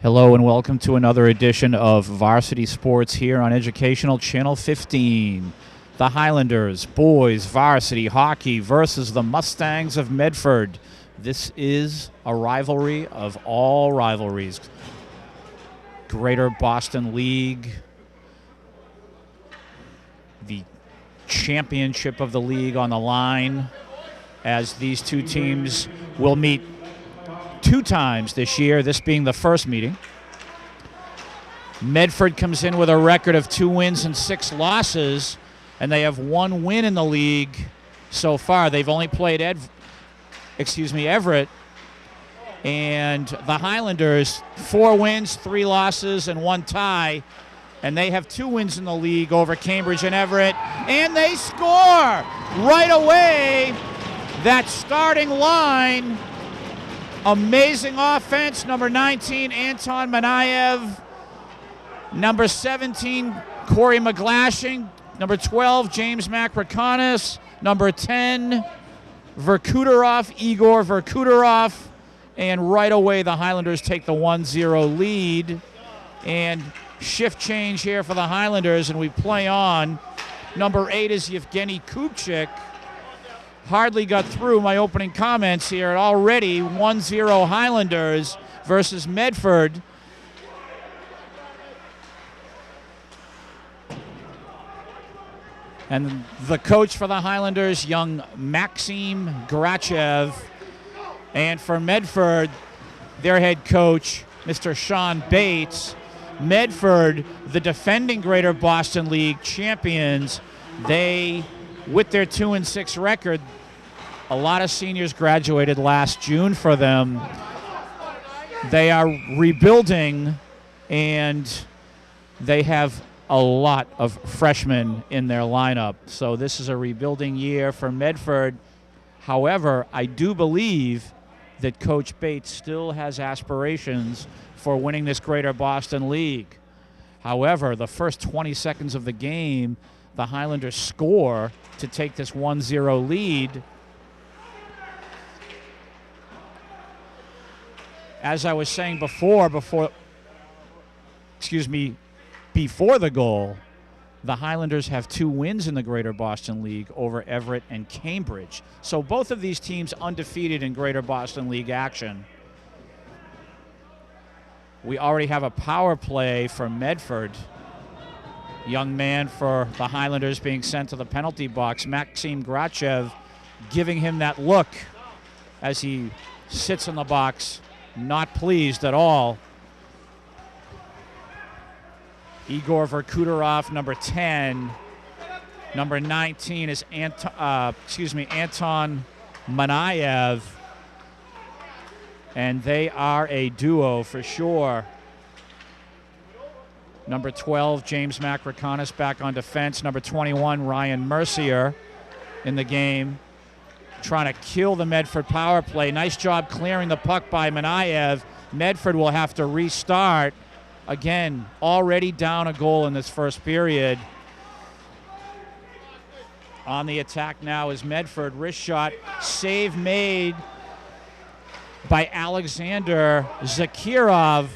Hello and welcome to another edition of Varsity Sports here on Educational Channel 15. The Highlanders boys varsity hockey versus the Mustangs of Medford. This is a rivalry of all rivalries. Greater Boston League, the championship of the league on the line, as these two teams will meet two times this year, this being the first meeting. Medford comes in with a record of 2 wins and 6 losses, and they have 1 win in the league so far. They've only played Everett. And the Highlanders, 4 wins, 3 losses, and 1 tie. And they have 2 wins in the league over Cambridge and Everett. And they score right away. That starting line. Amazing offense. Number 19, Anton Manayev. Number 17, Corey McGlashing. Number 12, James Makrikonis. Number 10, Igor Verkuderov. And right away, the Highlanders take the 1-0 lead. And shift change here for the Highlanders, and we play on. Number 8 is Yevgeny Kupchik. Hardly got through my opening comments here. Already 1-0 Highlanders versus Medford. And the coach for the Highlanders, young Maxim Grachev. And for Medford, their head coach, Mr. Sean Bates. Medford, the defending Greater Boston League champions, they, with their 2-6 record, a lot of seniors graduated last June for them. They are rebuilding, and they have a lot of freshmen in their lineup. So this is a rebuilding year for Medford. However, I do believe that Coach Bates still has aspirations for winning this Greater Boston League. However, the first 20 seconds of the game, the Highlanders score to take this 1-0 lead. As I was saying before the goal, the Highlanders have 2 wins in the Greater Boston League over Everett and Cambridge. So both of these teams undefeated in Greater Boston League action. We already have a power play for Medford. Young man for the Highlanders being sent to the penalty box. Maxim Grachev giving him that look as he sits in the box, not pleased at all. Igor Verkuderov, number 10. Number 19 is Anton Manayev. And they are a duo for sure. Number 12, James Makrikonis back on defense. Number 21, Ryan Mercier in the game, trying to kill the Medford power play. Nice job clearing the puck by Manayev. Medford will have to restart. Again, already down a goal in this first period. On the attack now is Medford. Wrist shot, save made by Alexander Zakirov.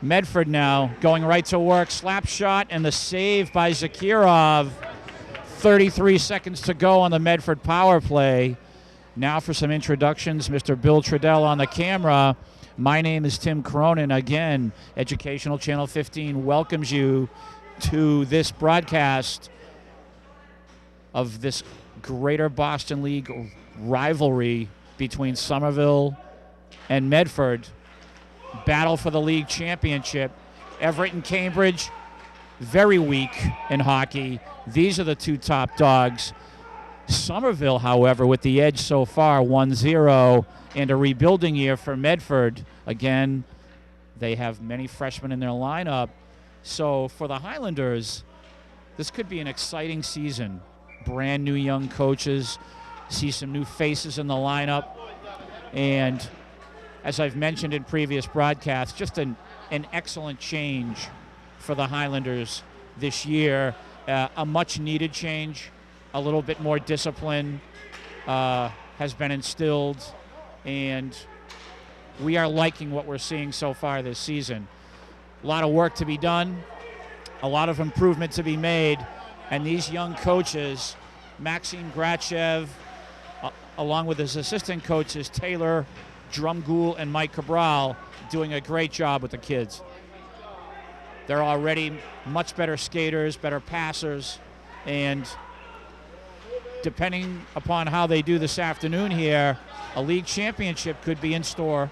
Medford now going right to work. Slap shot and the save by Zakirov. 33 seconds to go on the Medford power play. Now for some introductions, Mr. Bill Trudell on the camera. My name is Tim Cronin. Again, Educational Channel 15 welcomes you to this broadcast of this Greater Boston League rivalry between Somerville and Medford. Battle for the league championship. Everett and Cambridge, very weak in hockey. These are the 2 top dogs. Somerville, however, with the edge so far, 1-0, and a rebuilding year for Medford. Again, they have many freshmen in their lineup. So for the Highlanders, this could be an exciting season. Brand new young coaches, see some new faces in the lineup. And as I've mentioned in previous broadcasts, just an excellent change for the Highlanders this year. A much-needed change. A little bit more discipline has been instilled, and we are liking what we're seeing so far this season. A lot of work to be done, a lot of improvement to be made, and these young coaches, Maxime Grachev, along with his assistant coaches, Taylor Drumgool and Mike Cabral, doing a great job with the kids. They're already much better skaters, better passers, and depending upon how they do this afternoon here, a league championship could be in store.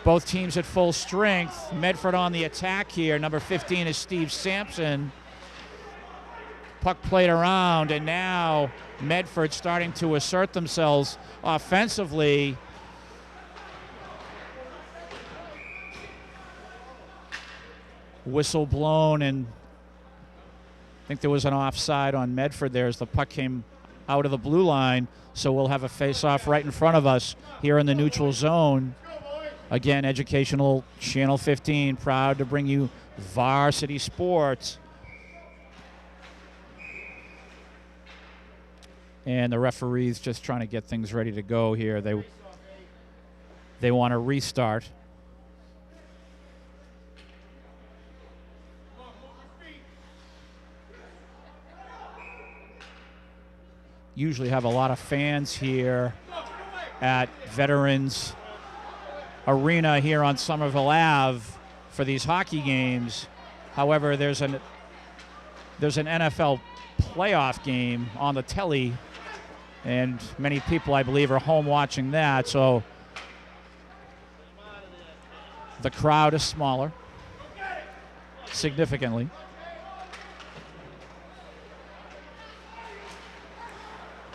Both teams at full strength. Medford on the attack here. Number 15 is Steve Sampson. Puck played around, and now Medford starting to assert themselves offensively. Whistle blown, and I think there was an offside on Medford there as the puck came out of the blue line, so we'll have a face-off right in front of us here in the neutral zone. Again, Educational Channel 15, proud to bring you varsity sports. And the referee's just trying to get things ready to go here. They want to restart. Usually have a lot of fans here at Veterans Arena here on Somerville Ave for these hockey games. However, there's an NFL playoff game on the telly, and many people, I believe, are home watching that, so the crowd is smaller significantly.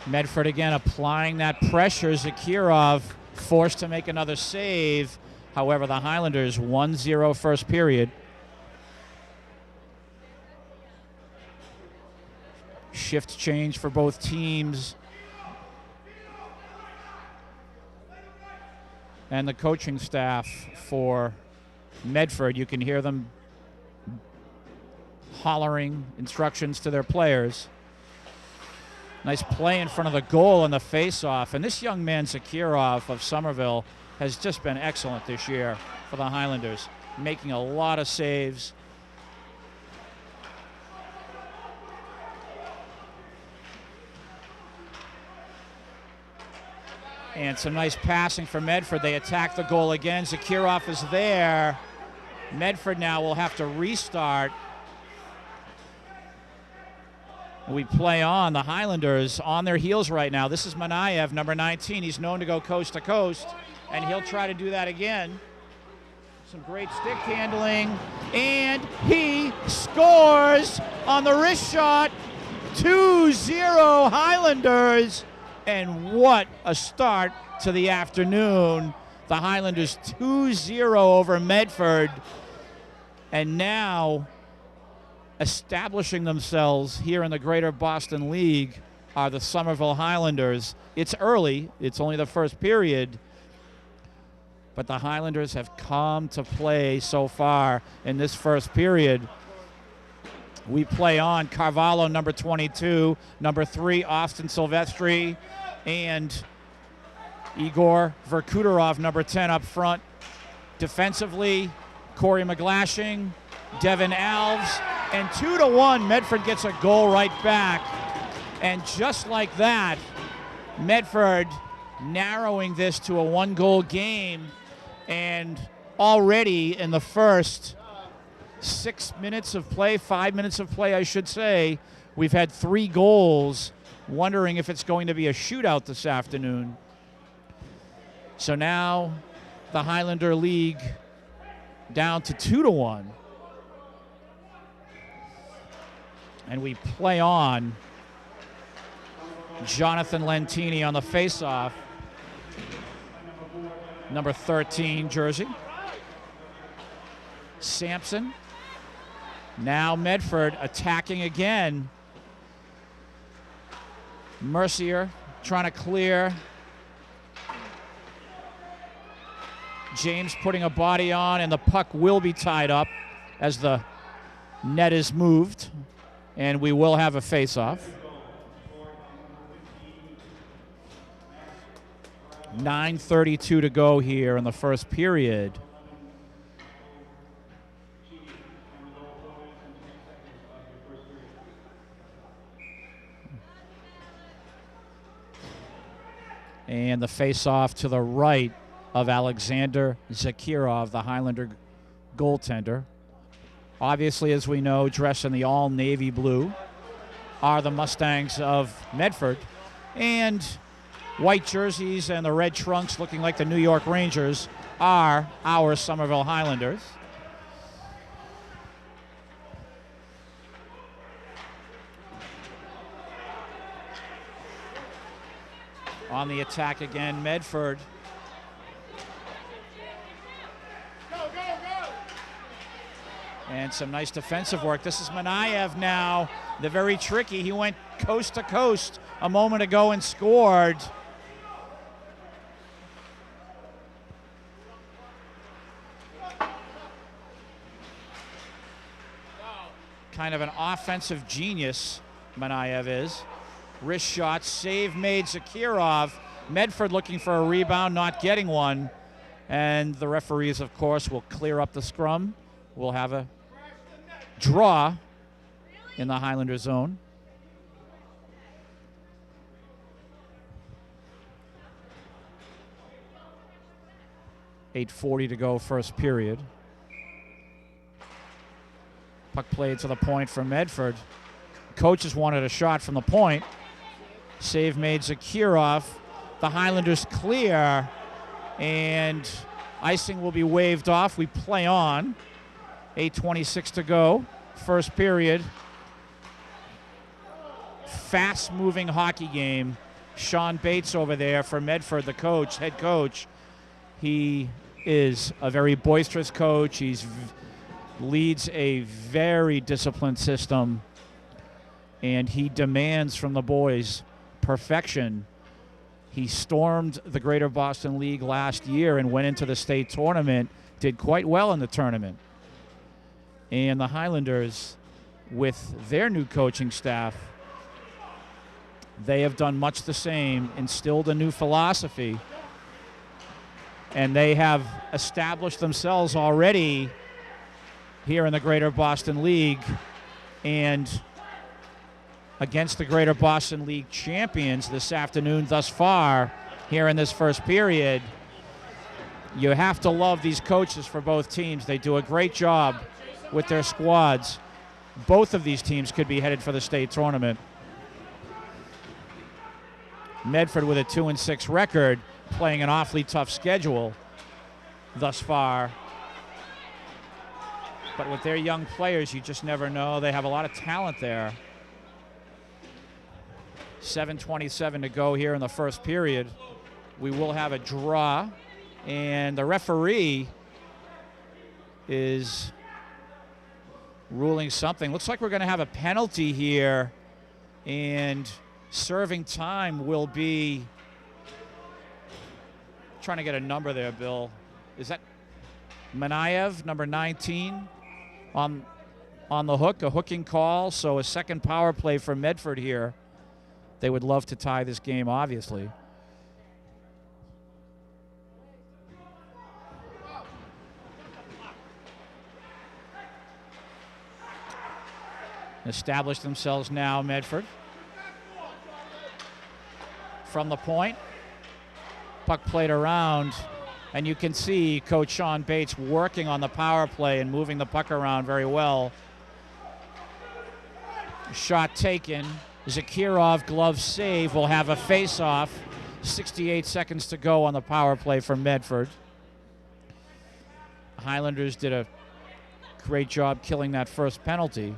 Medford again applying that pressure. Zakirov forced to make another save. However, the Highlanders 1-0 first period. Shift change for both teams. And the coaching staff for Medford, you can hear them hollering instructions to their players. Nice play in front of the goal and the face-off. And this young man, Zakirov of Somerville, has just been excellent this year for the Highlanders, making a lot of saves. And some nice passing for Medford. They attack the goal again. Zakirov is there. Medford now will have to restart. We play on. The Highlanders on their heels right now. This is Manayev, number 19. He's known to go coast to coast, and he'll try to do that again. Some great stick handling, and he scores on the wrist shot. 2-0 Highlanders, and what a start to the afternoon. The Highlanders 2-0 over Medford, and now establishing themselves here in the Greater Boston League are the Somerville Highlanders. It's early. It's only the first period. But the Highlanders have come to play so far in this first period. We play on. Carvalho, number 22. Number 3, Austin Silvestri. And Igor Verkuterov, number 10, up front. Defensively, Corey McGlashing, Devin Alves. And 2-1, Medford gets a goal right back. And just like that, Medford narrowing this to a 1-goal game. And already in the first 6 minutes of play, 5 minutes of play, I should say, we've had 3 goals, wondering if it's going to be a shootout this afternoon. So now the Highlander League down to 2-1. And we play on. Jonathan Lentini on the faceoff. Number 13 jersey. Sampson. Now Medford attacking again. Mercier trying to clear. James putting a body on, and the puck will be tied up as the net is moved. And we will have a face-off. 9:32 to go here in the first period. And the face-off to the right of Alexander Zakirov, the Highlander goaltender. Obviously, as we know, dressed in the all-navy blue are the Mustangs of Medford. And white jerseys and the red trunks looking like the New York Rangers are our Somerville Highlanders. On the attack again, Medford. Go, go, go! And some nice defensive work. This is Manayev now. They're very tricky. He went coast to coast a moment ago and scored. Kind of an offensive genius, Manayev is. Wrist shot, save made, Zakirov. Medford looking for a rebound, not getting one. And the referees, of course, will clear up the scrum. We'll have a draw in the Highlander zone. .8:40 to go, first period. Puck played to the point for Medford. Coaches wanted a shot from the point. Save made, Zakirov. The Highlanders clear, and icing will be waved off. We play on. 8:26 to go, first period. Fast-moving hockey game. Sean Bates over there for Medford, the coach, head coach. He is a very boisterous coach. He leads a very disciplined system, and he demands from the boys perfection. He stormed the Greater Boston League last year and went into the state tournament, did quite well in the tournament. And the Highlanders, with their new coaching staff, they have done much the same, instilled a new philosophy, and they have established themselves already here in the Greater Boston League, and against the Greater Boston League champions this afternoon thus far here in this first period. You have to love these coaches for both teams. They do a great job with their squads. Both of these teams could be headed for the state tournament. Medford with a 2-6 record, playing an awfully tough schedule thus far. But with their young players, you just never know. They have a lot of talent there. 7:27 to go here in the first period. We will have a draw, and the referee is ruling something. Looks like we're going to have a penalty here, and serving time will be, trying to get a number there, Bill. Is that Manayev, number 19, on the hook, a hooking call, so a second power play for Medford here. They would love to tie this game, obviously. Establish themselves now, Medford. From the point, puck played around, and you can see Coach Sean Bates working on the power play and moving the puck around very well. Shot taken. Zakirov, glove save, will have a face-off. 68 seconds to go on the power play for Medford. Highlanders did a great job killing that first penalty.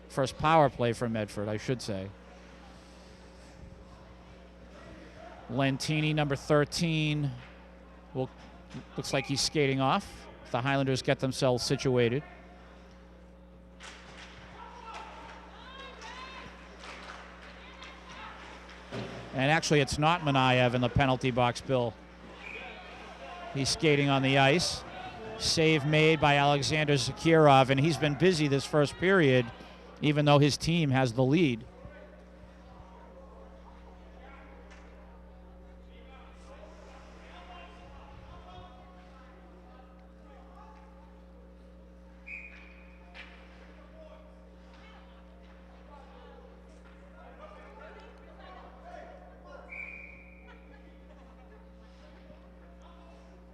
First power play for Medford, I should say. Lentini, number 13, looks like he's skating off. The Highlanders get themselves situated. And actually, it's not Manayev in the penalty box, Bill. He's skating on the ice. Save made by Alexander Zakirov, and he's been busy this first period, even though his team has the lead.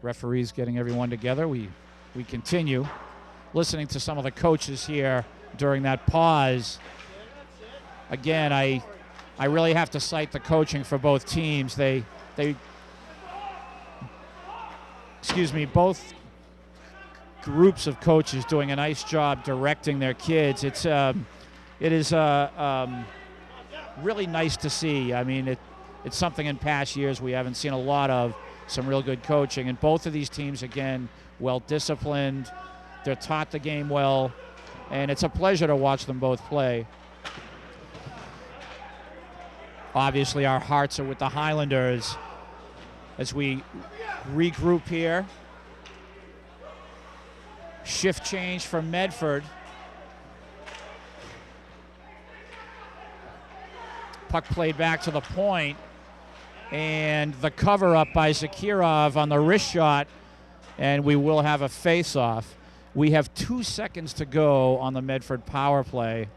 Referees getting everyone together. We continue listening to some of the coaches here during that pause. Again, I really have to cite the coaching for both teams. Both groups of coaches doing a nice job directing their kids. It is really nice to see. I mean, it's something in past years we haven't seen a lot of, some real good coaching. And both of these teams, again, well-disciplined. They're taught the game well, and it's a pleasure to watch them both play. Obviously, our hearts are with the Highlanders as we regroup here. Shift change for Medford. Puck played back to the point, and the cover up by Zakirov on the wrist shot, and we will have a face-off. We have 2 seconds to go on the Medford power play.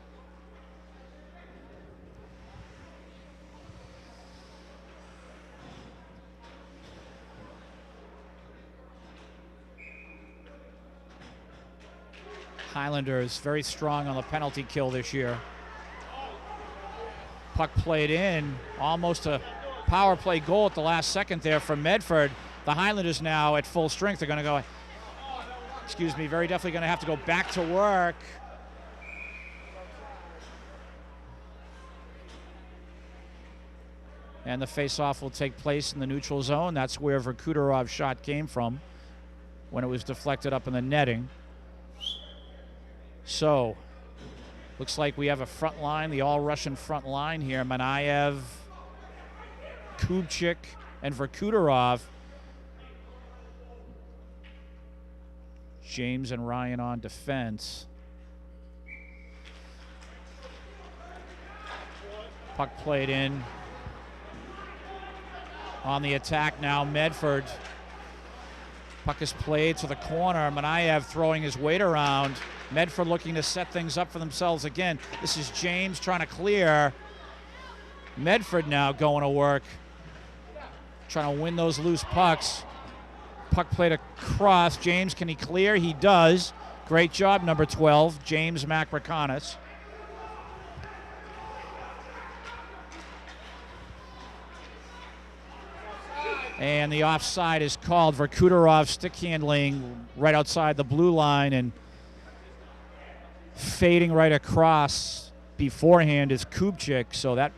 Highlanders very strong on the penalty kill this year. Puck played in, almost a power play goal at the last second there from Medford. The Highlanders now at full strength are going to go, very definitely going to have to go back to work. And the face-off will take place in the neutral zone. That's where Verkuterov's shot came from when it was deflected up in the netting. So, looks like we have a front line, the all-Russian front line here. Manayev, Kubchik, and Verkuterov. James and Ryan on defense. Puck played in. On the attack now, Medford. Puck is played to the corner. Manayev throwing his weight around. Medford looking to set things up for themselves again. This is James trying to clear. Medford now going to work, trying to win those loose pucks. Puck played across. James, can he clear? He does. Great job, number 12, James Macrocanis. And the offside is called. Verkuterov stick handling right outside the blue line, and fading right across beforehand is Kubchik, so that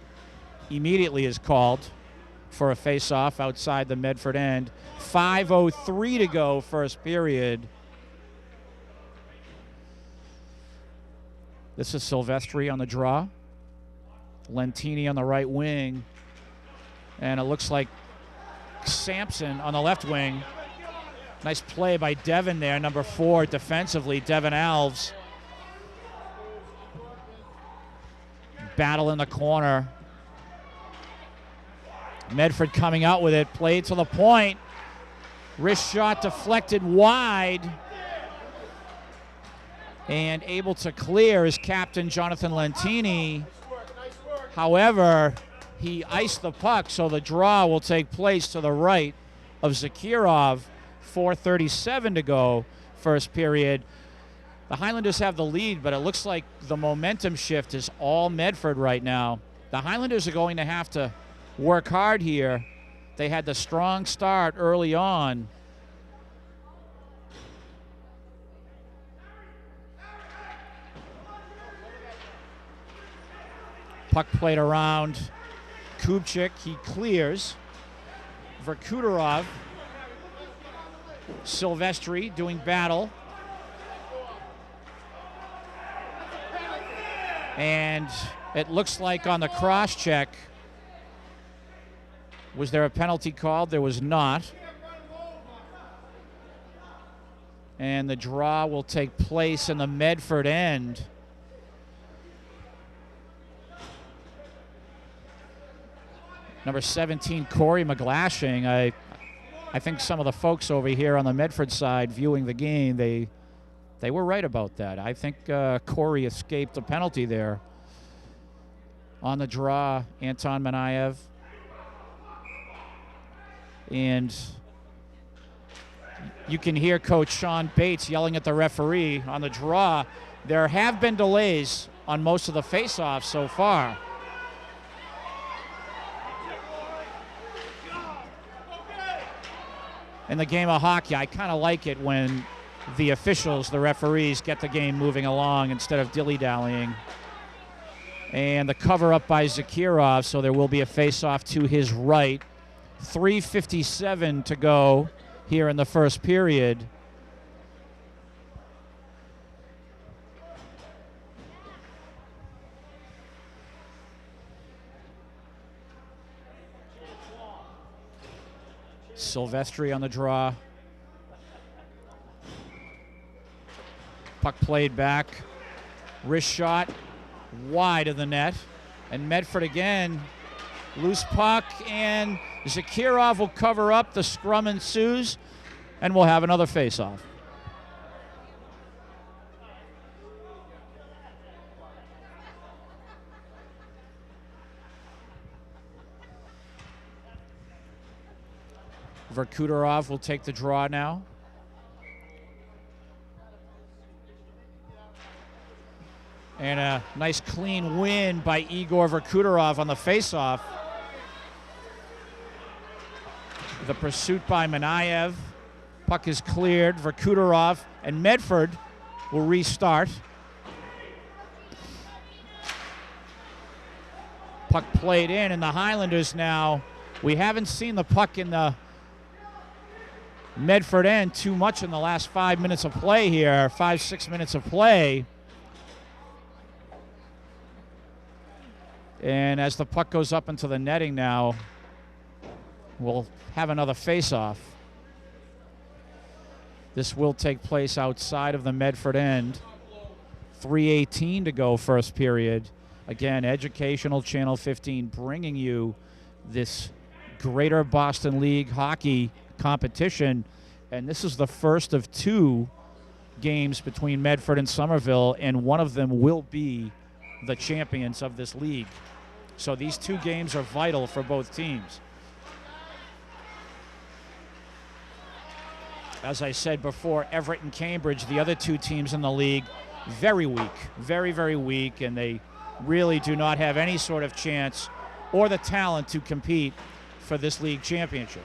immediately is called for a face-off outside the Medford end. 5:03 to go, first period. This is Silvestri on the draw. Lentini on the right wing. And it looks like Sampson on the left wing. Nice play by Devin there, number 4 defensively, Devin Alves. Battle in the corner. Medford coming out with it, played to the point. Wrist shot deflected wide. And able to clear is captain Jonathan Lentini. However, he iced the puck, so the draw will take place to the right of Zakirov. 4:37 to go, first period. The Highlanders have the lead, but it looks like the momentum shift is all Medford right now. The Highlanders are going to have to work hard here. They had the strong start early on. Puck played around Kubchik, he clears. Verkuterov, Silvestri doing battle. And it looks like on the cross check, was there a penalty called? There was not. And the draw will take place in the Medford end. Number 17, Corey McGlashing. I think some of the folks over here on the Medford side viewing the game, they were right about that. I think Corey escaped a penalty there. On the draw, Anton Manayev. And you can hear Coach Sean Bates yelling at the referee on the draw. There have been delays on most of the face-offs so far. In the game of hockey, I kind of like it when the officials, the referees, get the game moving along instead of dilly-dallying. And the cover-up by Zakirov, so there will be a face-off to his right. 3:57 to go here in the first period. Silvestri on the draw. Puck played back. Wrist shot wide of the net. And Medford again. Loose puck, and Zakirov will cover up. The scrum ensues, and we'll have another face-off. Verkuderov will take the draw now. And a nice clean win by Igor Verkuderov on the faceoff. The pursuit by Manayev. Puck is cleared. Verkuderov and Medford will restart. Puck played in, and the Highlanders now, we haven't seen the puck in the Medford end too much in the last 5 minutes of play here, 5-6 minutes of play. And as the puck goes up into the netting now, we'll have another face-off. This will take place outside of the Medford end. 3:18 to go first period. Again, Educational Channel 15 bringing you this Greater Boston League hockey competition. And this is the first of two games between Medford and Somerville, and one of them will be the champions of this league. So these two games are vital for both teams. As I said before, Everett and Cambridge, the other two teams in the league, very weak, very, very weak, and they really do not have any sort of chance or the talent to compete for this league championship.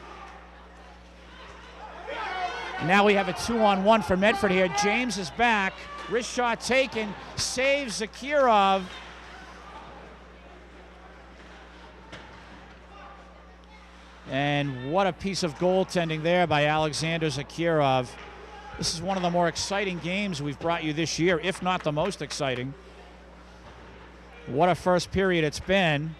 Now we have a 2-on-1 for Medford here. James is back. Wrist shot taken. Saves Zakirov. And what a piece of goaltending there by Alexander Zakirov. This is one of the more exciting games we've brought you this year, if not the most exciting. What a first period it's been.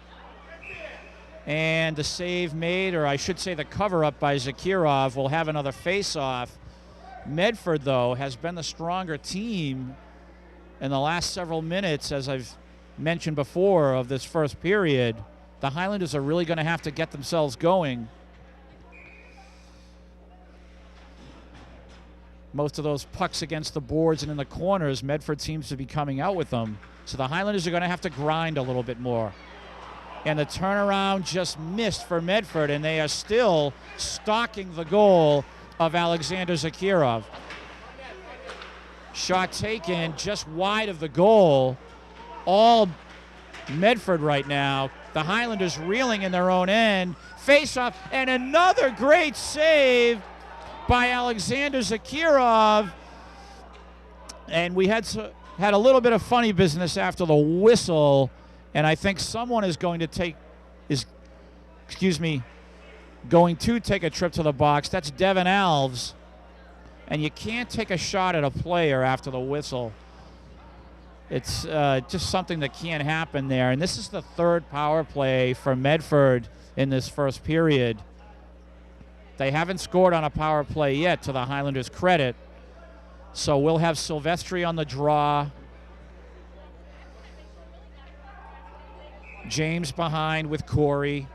And the save made, or I should say the cover-up by Zakirov, will have another face-off. Medford, though, has been the stronger team in the last several minutes, as I've mentioned before, of this first period. The Highlanders are really going to have to get themselves going. Most of those pucks against the boards and in the corners, Medford seems to be coming out with them. So the Highlanders are going to have to grind a little bit more. And the turnaround just missed for Medford, and they are still stalking the goal of Alexander Zakirov. Shot taken just wide of the goal. All Medford right now. The Highlanders reeling in their own end. Face-off, and another great save by Alexander Zakirov. And we had a little bit of funny business after the whistle, and I think someone is going to take a trip to the box. That's Devin Alves. And you can't take a shot at a player after the whistle. It's just something that can't happen there. And this is the third power play for Medford in this first period. They haven't scored on a power play yet, to the Highlanders' credit. So we'll have Silvestri on the draw. James behind with Corey.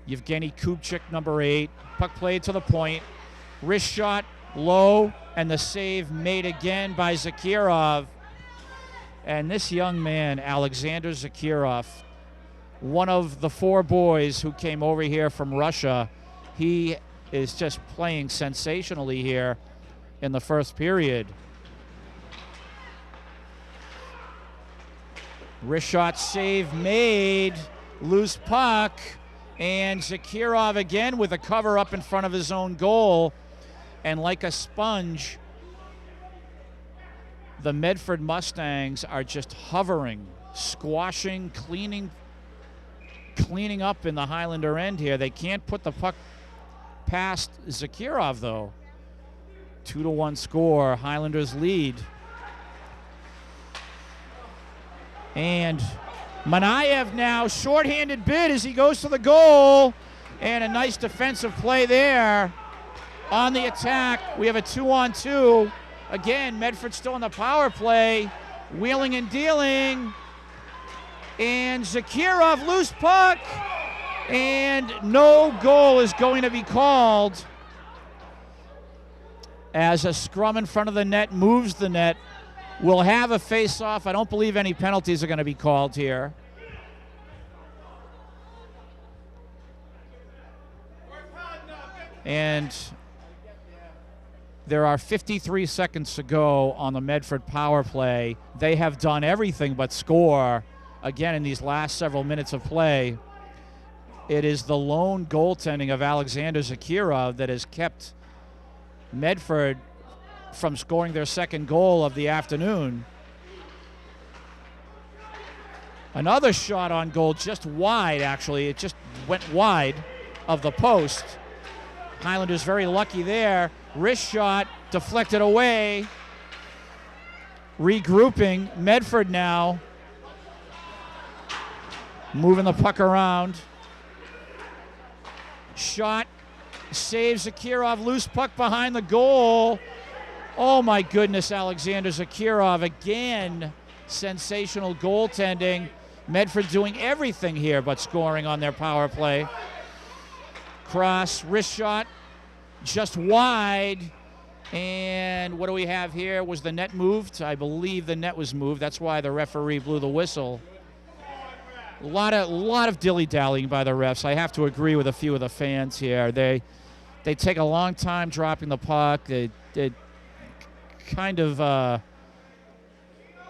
Yevgeny Kupchik, number 8. Puck played to the point. Wrist shot low, and the save made again by Zakirov. And this young man, Alexander Zakirov, one of the 4 boys who came over here from Russia, he is just playing sensationally here in the first period. Wrist shot save made, loose puck, and Zakirov again with a cover up in front of his own goal. And like a sponge, the Medford Mustangs are just hovering, squashing, cleaning up in the Highlander end here. They can't put the puck past Zakirov, though. 2-1 score, Highlanders lead. And Manayev now, shorthanded bid as he goes to the goal. And a nice defensive play there. On the attack, we have a 2-on-2. Again, Medford still on the power play. Wheeling and dealing. And Zakirov, loose puck. And no goal is going to be called as a scrum in front of the net moves the net. We'll have a face-off. I don't believe any penalties are going to be called here. And there are 53 seconds to go on the Medford power play. They have done everything but score again in these last several minutes of play. It is the lone goaltending of Alexander Zakirov that has kept Medford from scoring their second goal of the afternoon. Another shot on goal, just wide actually. It just went wide of the post. Highlanders very lucky there. Wrist shot deflected away. Regrouping. Medford now moving the puck around. Shot saves Zakirov. Loose puck behind the goal. Oh my goodness, Alexander Zakirov again. Sensational goaltending. Medford doing everything here but scoring on their power play. Cross, wrist shot, just wide. And what do we have here? Was the net moved? I believe the net was moved. That's why the referee blew the whistle. A lot of dilly-dallying by the refs. I have to agree with a few of the fans here. They take a long time dropping the puck. They kind of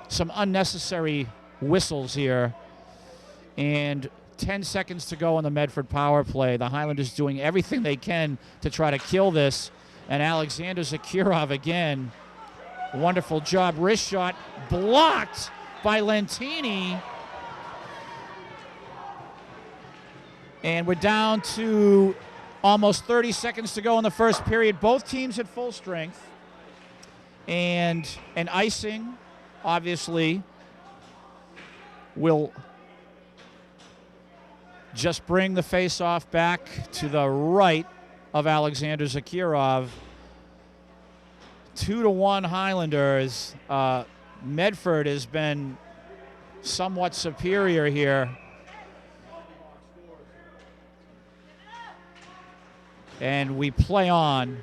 some unnecessary whistles here. And 10 seconds to go on the Medford power play. The Highlanders doing everything they can to try to kill this. And Alexander Zakirov again. Wonderful job. Wrist shot blocked by Lentini. And we're down to almost 30 seconds to go in the first period. Both teams at full strength. And an icing, obviously, will just bring the face-off back to the right of Alexander Zakirov. 2-1 Highlanders. Medford has been somewhat superior here. And we play on.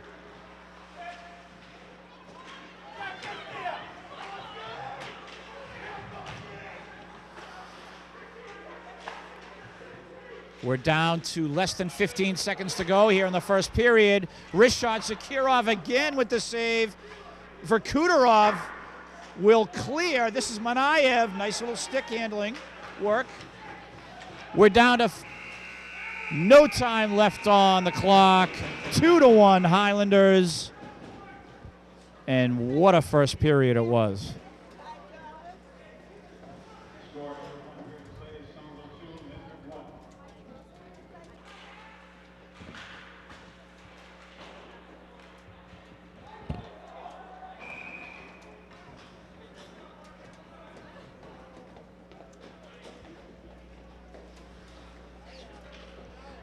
We're down to less than 15 seconds to go here in the first period. Wrist shot, Zakirov again with the save. Verkuderov will clear. This is Manayev. Nice little stick handling work. We're down to no time left on the clock. 2-1 Highlanders. And what a first period it was.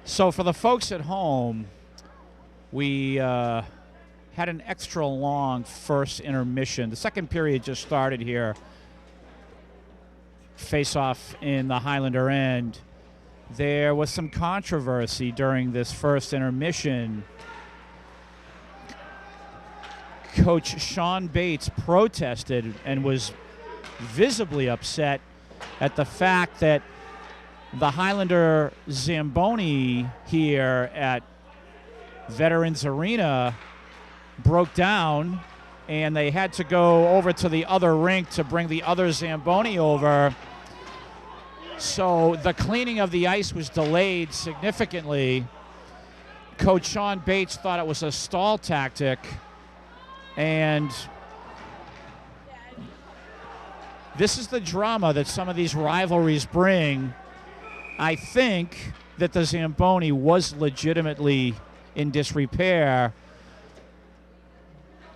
So for the folks at home, we had an extra long first intermission. The second period just started here. Face-off in the Highlander end. There was some controversy during this first intermission. Coach Sean Bates protested and was visibly upset at the fact that the Highlander Zamboni here at Veterans Arena broke down, and they had to go over to the other rink to bring the other Zamboni over. So the cleaning of the ice was delayed significantly. Coach Sean Bates thought it was a stall tactic, and this is the drama that some of these rivalries bring. I think that the Zamboni was legitimately in disrepair,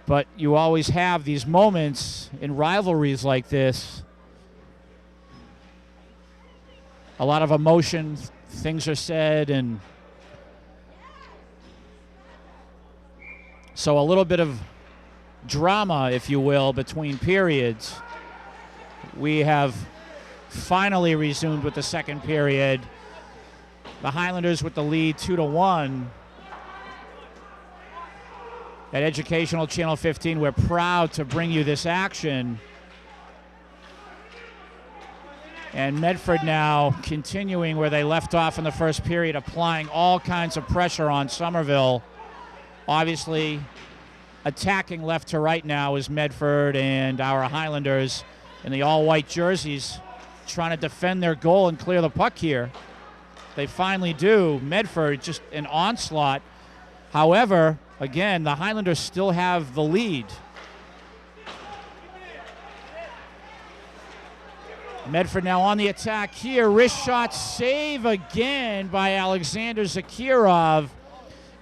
but you always have these moments in rivalries like this. A lot of emotion, things are said, and so a little bit of drama, if you will, between periods. We have finally resumed with the second period. The Highlanders with the lead 2-1. At Educational Channel 15, we're proud to bring you this action. And Medford now continuing where they left off in the first period, applying all kinds of pressure on Somerville. Obviously, attacking left to right now is Medford and our Highlanders in the all-white jerseys trying to defend their goal and clear the puck here. They finally do. Medford, just an onslaught. However, again, the Highlanders still have the lead. Medford now on the attack here. Wrist shot save again by Alexander Zakirov.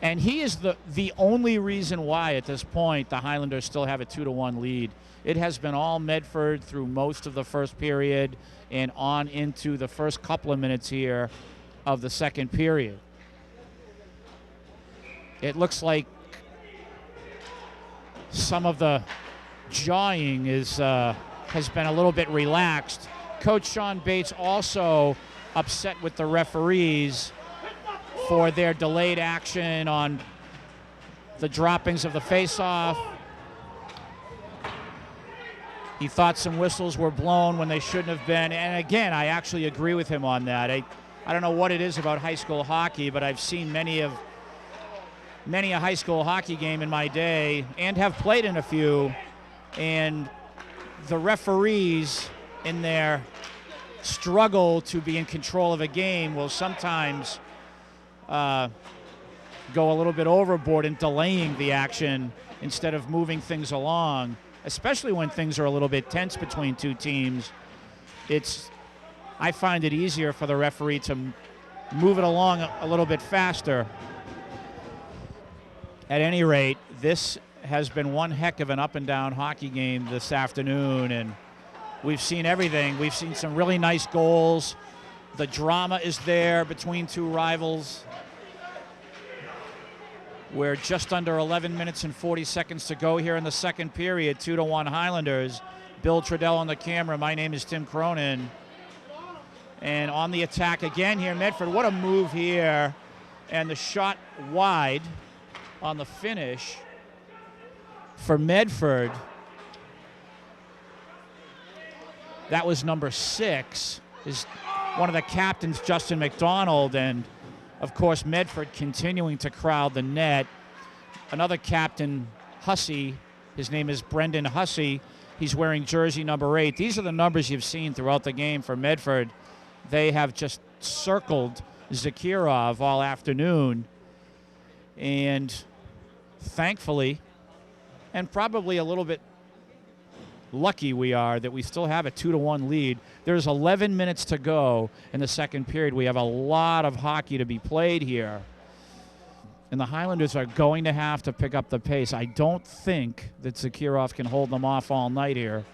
And he is the only reason why at this point the Highlanders still have a 2-1 lead. It has been all Medford through most of the first period and on into the first couple of minutes here of the second period. It looks like some of the jawing has been a little bit relaxed. Coach Sean Bates also upset with the referees for their delayed action on the droppings of the faceoff. He thought some whistles were blown when they shouldn't have been. And again, I actually agree with him on that. I don't know what it is about high school hockey, but I've seen many a high school hockey game in my day and have played in a few. And the referees in their struggle to be in control of a game will sometimes go a little bit overboard in delaying the action instead of moving things along, especially when things are a little bit tense between two teams. I find it easier for the referee to move it along a little bit faster. At any rate, this has been one heck of an up-and-down hockey game this afternoon, and we've seen everything. We've seen some really nice goals. The drama is there between two rivals. We're just under 11 minutes and 40 seconds to go here in the second period. 2-1 Highlanders. Bill Trudell on the camera. My name is Tim Cronin. And on the attack again here, Medford. What a move here. And the shot wide on the finish for Medford. That was number 6, is one of the captains, Justin McDonald, and of course Medford continuing to crowd the net. Another captain, Hussey, his name is Brendan Hussey. He's wearing jersey number 8. These are the numbers you've seen throughout the game for Medford. They have just circled Zakirov all afternoon, and thankfully, and probably a little bit lucky we are that we still have a 2-1 lead. There's 11 minutes to go in the second period. We have a lot of hockey to be played here. And the Highlanders are going to have to pick up the pace. I don't think that Zakirov can hold them off all night here.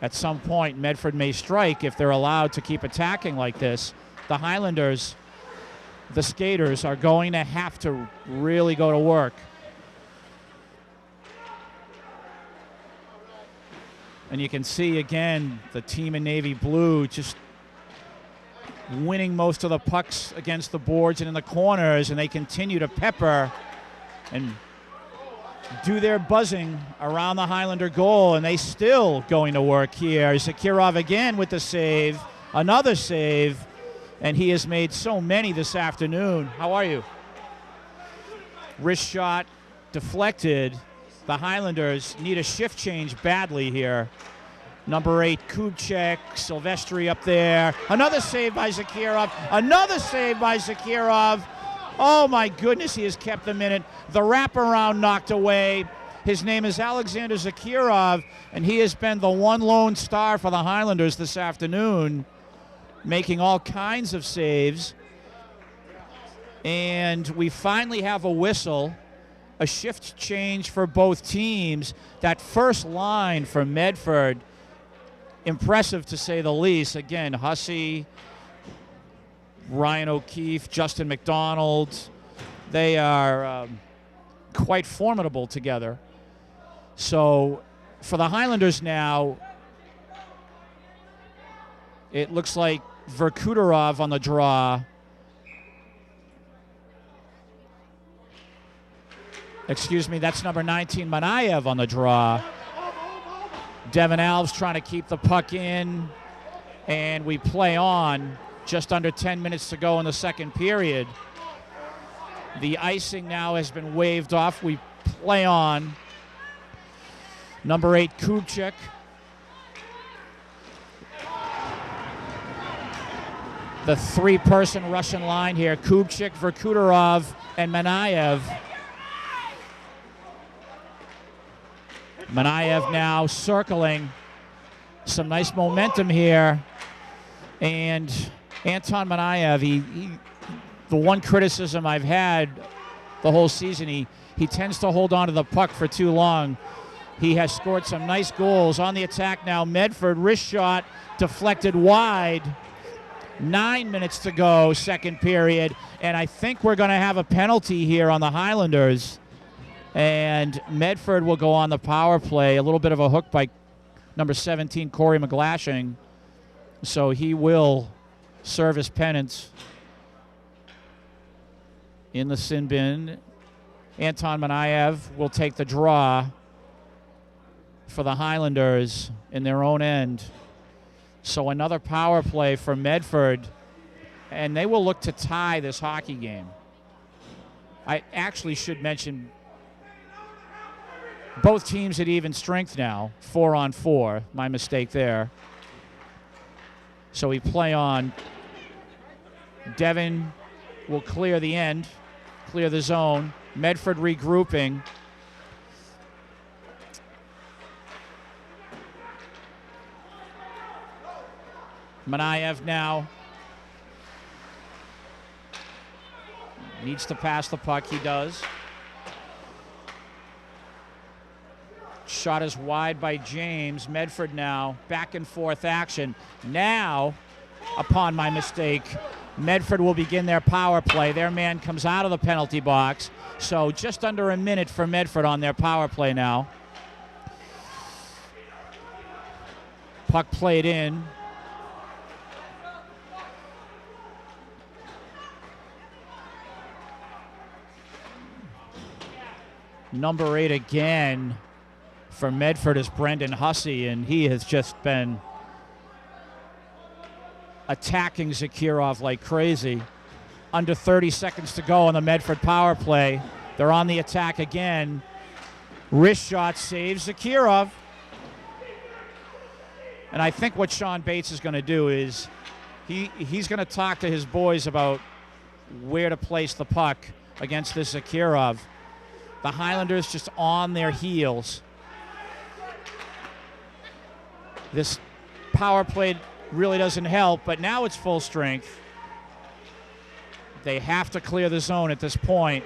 At some point, Medford may strike if they're allowed to keep attacking like this. The Highlanders, the skaters, are going to have to really go to work. And you can see, again, the team in navy blue just winning most of the pucks against the boards and in the corners, and they continue to pepper and do their buzzing around the Highlander goal, and they still going to work here. Zakirov again with the save, another save, and he has made so many this afternoon. How are you? Wrist shot deflected. The Highlanders need a shift change badly here. Number 8, Kubchak, Silvestri up there. Another save by Zakirov. Another save by Zakirov. Oh my goodness, he has kept them in it. The wraparound knocked away. His name is Alexander Zakirov, and he has been the one lone star for the Highlanders this afternoon, making all kinds of saves. And we finally have a whistle, a shift change for both teams. That first line for Medford, impressive to say the least. Again, Hussey, Ryan O'Keefe, Justin McDonald, they are quite formidable together. So for the Highlanders now, it looks like Verkuterov on the draw. Excuse me, that's number 19, Manayev on the draw. Devin Alves trying to keep the puck in, and we play on. Just under 10 minutes to go in the second period. The icing now has been waved off. We play on. Number 8, Kubchak. The three-person Russian line here. Kubchak, Verkuterov, and Manayev. Manayev now circling. Some nice momentum here. And Anton Manayev, the one criticism I've had the whole season, he tends to hold on to the puck for too long. He has scored some nice goals. On the attack now, Medford, wrist shot, deflected wide. 9 minutes to go, second period. And I think we're going to have a penalty here on the Highlanders. And Medford will go on the power play. A little bit of a hook by number 17, Corey McGlashing. So he will serve his penance in the sin bin. Anton Manayev will take the draw for the Highlanders in their own end. So another power play for Medford, and they will look to tie this hockey game. I actually should mention both teams at even strength now, 4-on-4. My mistake there. So we play on. Devin will clear the end, clear the zone. Medford regrouping. Manayev now needs to pass the puck. He does. Shot is wide by James. Medford now back and forth action. Now, upon my mistake, Medford will begin their power play. Their man comes out of the penalty box. So just under a minute for Medford on their power play now. Puck played in. Number 8 again for Medford is Brendan Hussey, and he has just been attacking Zakirov like crazy. Under 30 seconds to go on the Medford power play. They're on the attack again. Wrist shot saves Zakirov. And I think what Sean Bates is going to do is he's going to talk to his boys about where to place the puck against this Zakirov. The Highlanders just on their heels. This power play really doesn't help, but now it's full strength. They have to clear the zone at this point.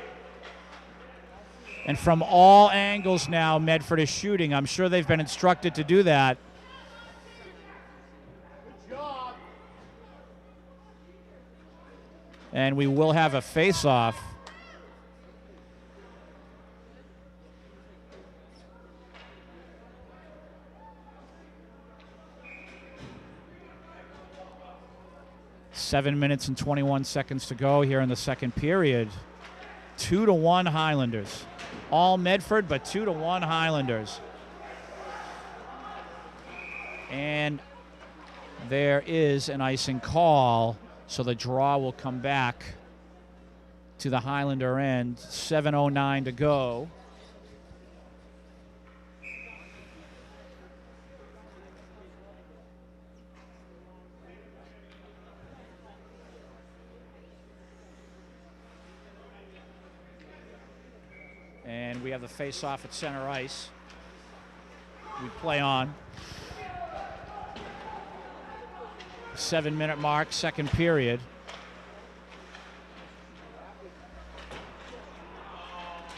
And from all angles now, Medford is shooting. I'm sure they've been instructed to do that. Good job. And we will have a face-off. Seven minutes and 21 seconds to go here in the second period. 2-1 Highlanders. All Medford, but 2-1 Highlanders. And there is an icing call, so the draw will come back. to the Highlander end. 7:09 to go. And we have the face-off at center ice. We play on. 7-minute mark, second period.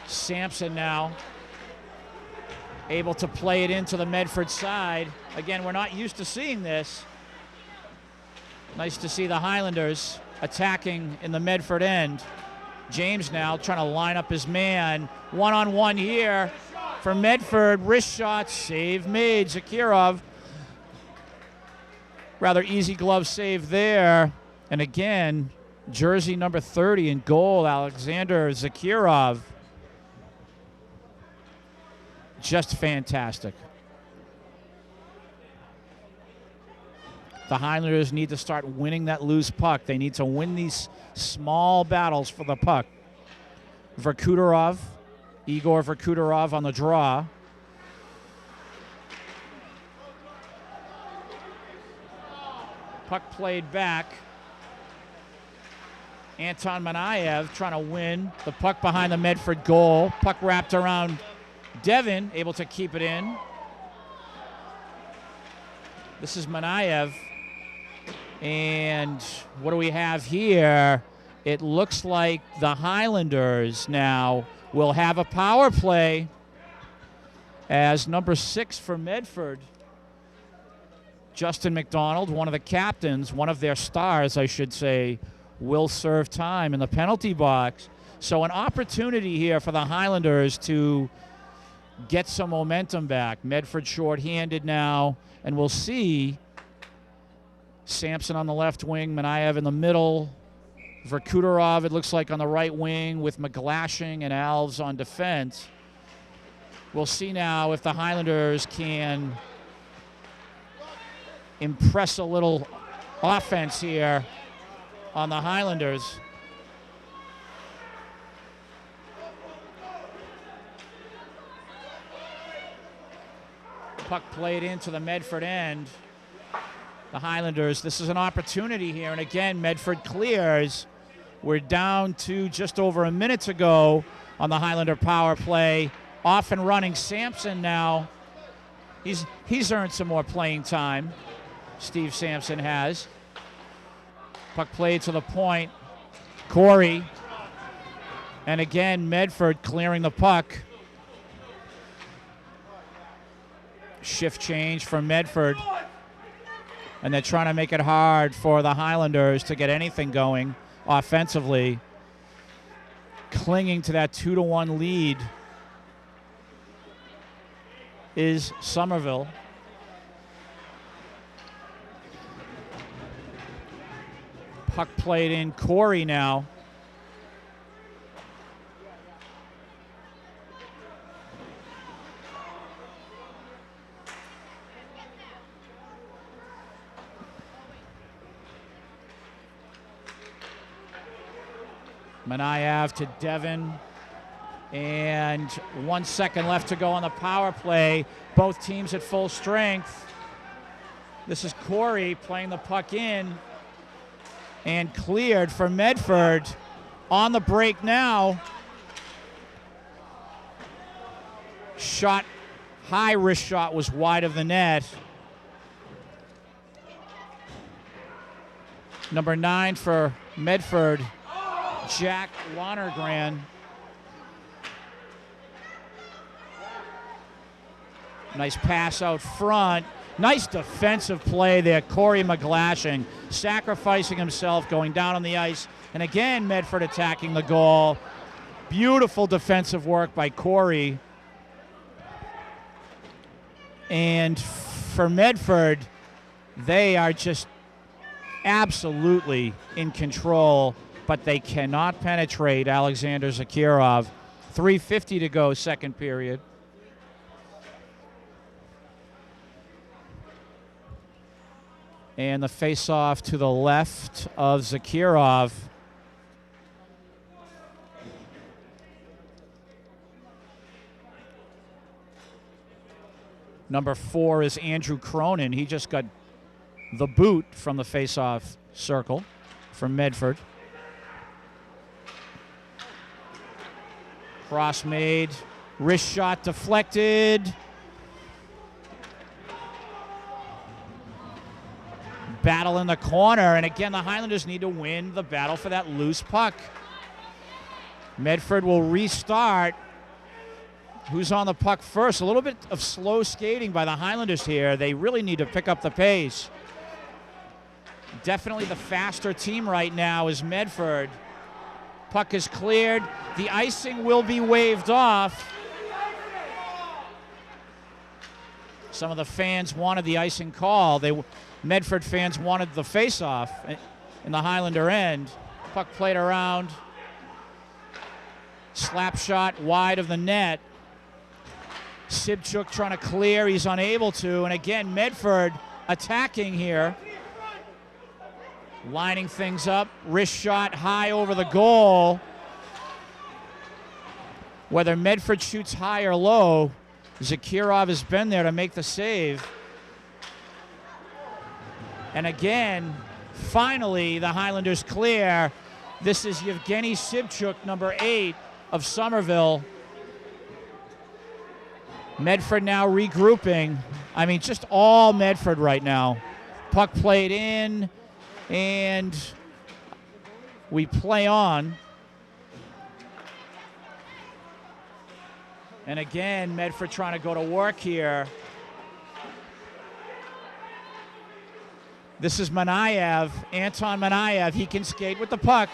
Sampson now able to play it into the Medford side. Again, we're not used to seeing this. Nice to see the Highlanders attacking in the Medford end. James now trying to line up his man. One-on-one here for Medford. Wrist shot, save made. Zakirov. Rather easy glove save there. And again, jersey number 30 in goal, Alexander Zakirov. Just fantastic. The Highlanders need to start winning that loose puck. They need to win these small battles for the puck. Igor Verkuderov on the draw. Puck played back. Anton Manayev trying to win the puck behind the Medford goal. Puck wrapped around Devin, able to keep it in. This is Manayev. And what do we have here? It looks like the Highlanders now will have a power play as number 6 for Medford. Justin McDonald, one of the captains, one of their stars, I should say, will serve time in the penalty box. So an opportunity here for the Highlanders to get some momentum back. Medford shorthanded now, and we'll see Sampson on the left wing, Manayev in the middle, Verkuderov, it looks like, on the right wing with McGlashing and Alves on defense. We'll see now if the Highlanders can impress a little offense here on the Highlanders. Puck played into the Medford end. The Highlanders, this is an opportunity here, and again, Medford clears. We're down to just over a minute to go on the Highlander power play. Off and running, Sampson now. He's earned some more playing time. Steve Sampson has. Puck played to the point. Corey. And again, Medford clearing the puck. Shift change from Medford. And they're trying to make it hard for the Highlanders to get anything going offensively. Clinging to that 2-1 lead is Somerville. Puck played in. Corey now. Manayev to Devin. And 1 second left to go on the power play. Both teams at full strength. This is Corey playing the puck in. And cleared for Medford. On the break now. Shot, high wrist shot was wide of the net. Number 9 for Medford, Jack Lonergan. Nice pass out front. Nice defensive play there. Corey McGlashing sacrificing himself, going down on the ice. And again, Medford attacking the goal. Beautiful defensive work by Corey. And for Medford, they are just absolutely in control, but they cannot penetrate Alexander Zakirov. 3:50 to go, second period. And the face-off to the left of Zakirov. Number 4 is Andrew Cronin. He just got the boot from the face-off circle from Medford. Cross made, wrist shot deflected. Battle in the corner, and again, the Highlanders need to win the battle for that loose puck. Medford will restart. Who's on the puck first? A little bit of slow skating by the Highlanders here. They really need to pick up the pace. Definitely the faster team right now is Medford. Puck is cleared. The icing will be waved off. Some of the fans wanted the icing call. Medford fans wanted the face-off in the Highlander end. Puck played around. Slap shot wide of the net. Sibchuk trying to clear. He's unable to. And again, Medford attacking here. Lining things up. Wrist shot high over the goal. Whether Medford shoots high or low, Zakirov has been there to make the save. And again, finally, the Highlanders clear. This is Yevgeny Sibchuk, number 8 of Somerville. Medford now regrouping. I mean, just all Medford right now. Puck played in, and we play on. And again, Medford trying to go to work here. This is Manayev, Anton Manayev. He can skate with the puck.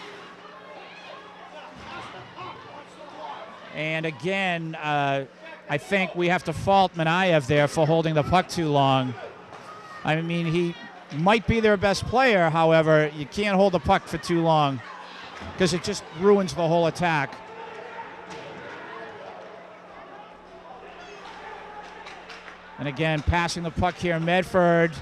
And again, I think we have to fault Manayev there for holding the puck too long. I mean, he might be their best player. However, you can't hold the puck for too long because it just ruins the whole attack. And again, passing the puck here, Medford.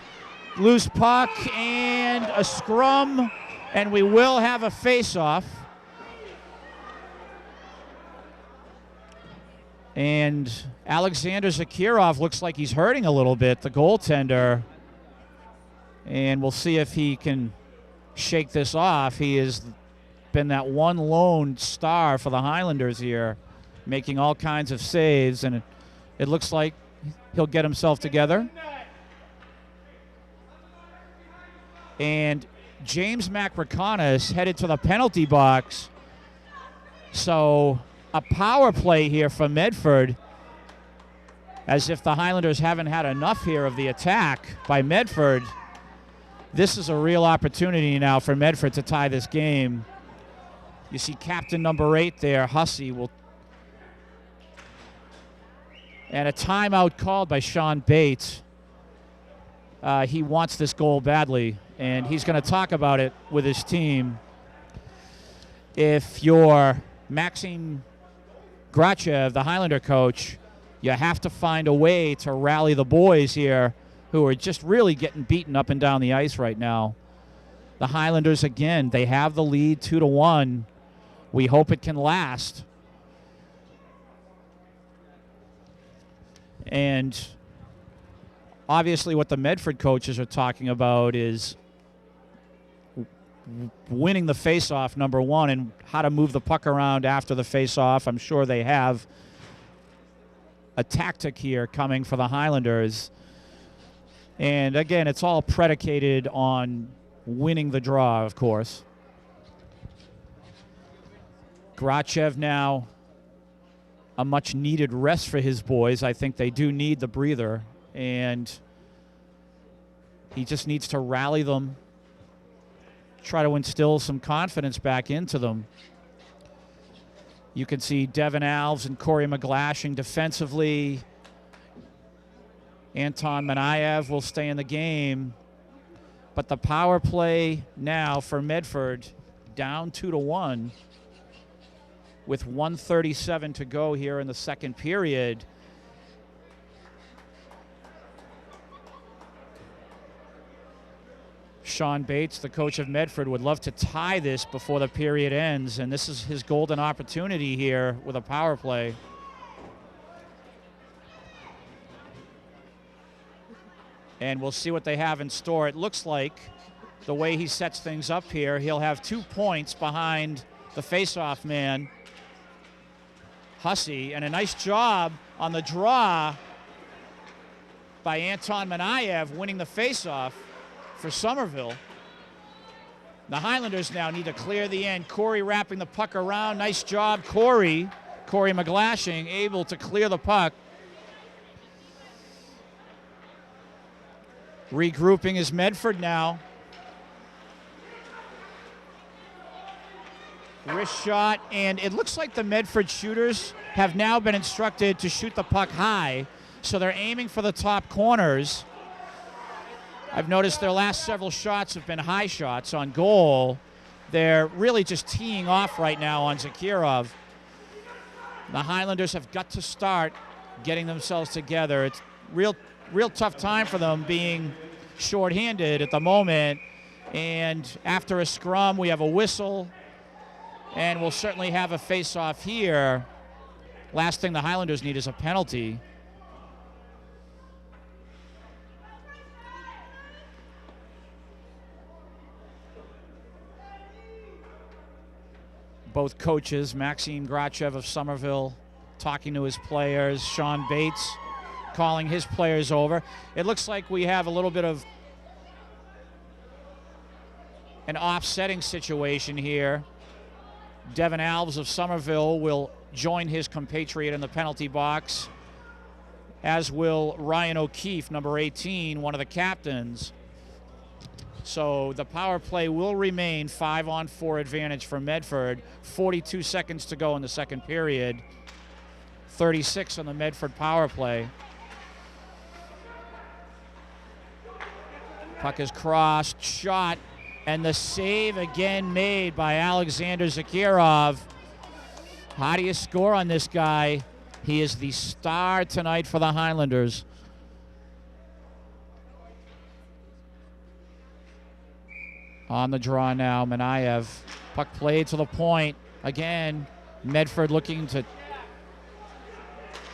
Loose puck and a scrum, and we will have a face-off. And Alexander Zakirov looks like he's hurting a little bit, the goaltender. And we'll see if he can shake this off. He has been that one lone star for the Highlanders here, making all kinds of saves, and it looks like he'll get himself together. And James Macracana is headed to the penalty box. So a power play here from Medford, as if the Highlanders haven't had enough here of the attack by Medford. This is a real opportunity now for Medford to tie this game. You see captain number 8 there, Hussey, will. And a timeout called by Sean Bates. He wants this goal badly, and he's going to talk about it with his team. If you're Maxim Grachev, the Highlander coach, you have to find a way to rally the boys here who are just really getting beaten up and down the ice right now. The Highlanders, again, they have the lead 2-1. We hope it can last. And obviously what the Medford coaches are talking about is winning the face-off, number 1, and how to move the puck around after the face-off. I'm sure they have a tactic here coming for the Highlanders. And again, it's all predicated on winning the draw, of course. Grachev now, a much-needed rest for his boys. I think they do need the breather, and he just needs to rally them, try to instill some confidence back into them. You can see Devin Alves and Corey McGlashing defensively. Anton Manayev will stay in the game. But the power play now for Medford, down 2-1 with 1:37 to go here in the second period. Sean Bates, the coach of Medford, would love to tie this before the period ends, and this is his golden opportunity here with a power play. And we'll see what they have in store. It looks like the way he sets things up here, he'll have 2 points behind the face-off man, Hussey, and a nice job on the draw by Anton Manayev, winning the face-off for Somerville. The Highlanders now need to clear the end. Corey wrapping the puck around. Nice job, Corey McGlashing, able to clear the puck. Regrouping is Medford now. Wrist shot, and it looks like the Medford shooters have now been instructed to shoot the puck high, so they're aiming for the top corners. I've noticed their last several shots have been high shots on goal. They're really just teeing off right now on Zakirov. The Highlanders have got to start getting themselves together. It's real tough time for them, being shorthanded at the moment. And after a scrum, we have a whistle, and we'll certainly have a face-off here. Last thing the Highlanders need is a penalty. Both coaches, Maxime Grachev of Somerville, talking to his players. Sean Bates calling his players over. It looks like we have a little bit of an offsetting situation here. Devin Alves of Somerville will join his compatriot in the penalty box, as will Ryan O'Keefe, number 18, one of the captains. So the power play will remain 5-on-4 advantage for Medford. 42 seconds to go in the second period. 36 on the Medford power play. Puck is crossed, shot, and the save again made by Alexander Zakirov. How do you score on this guy? He is the star tonight for the Highlanders. On the draw now, Manayev. Puck played to the point. Again, Medford looking to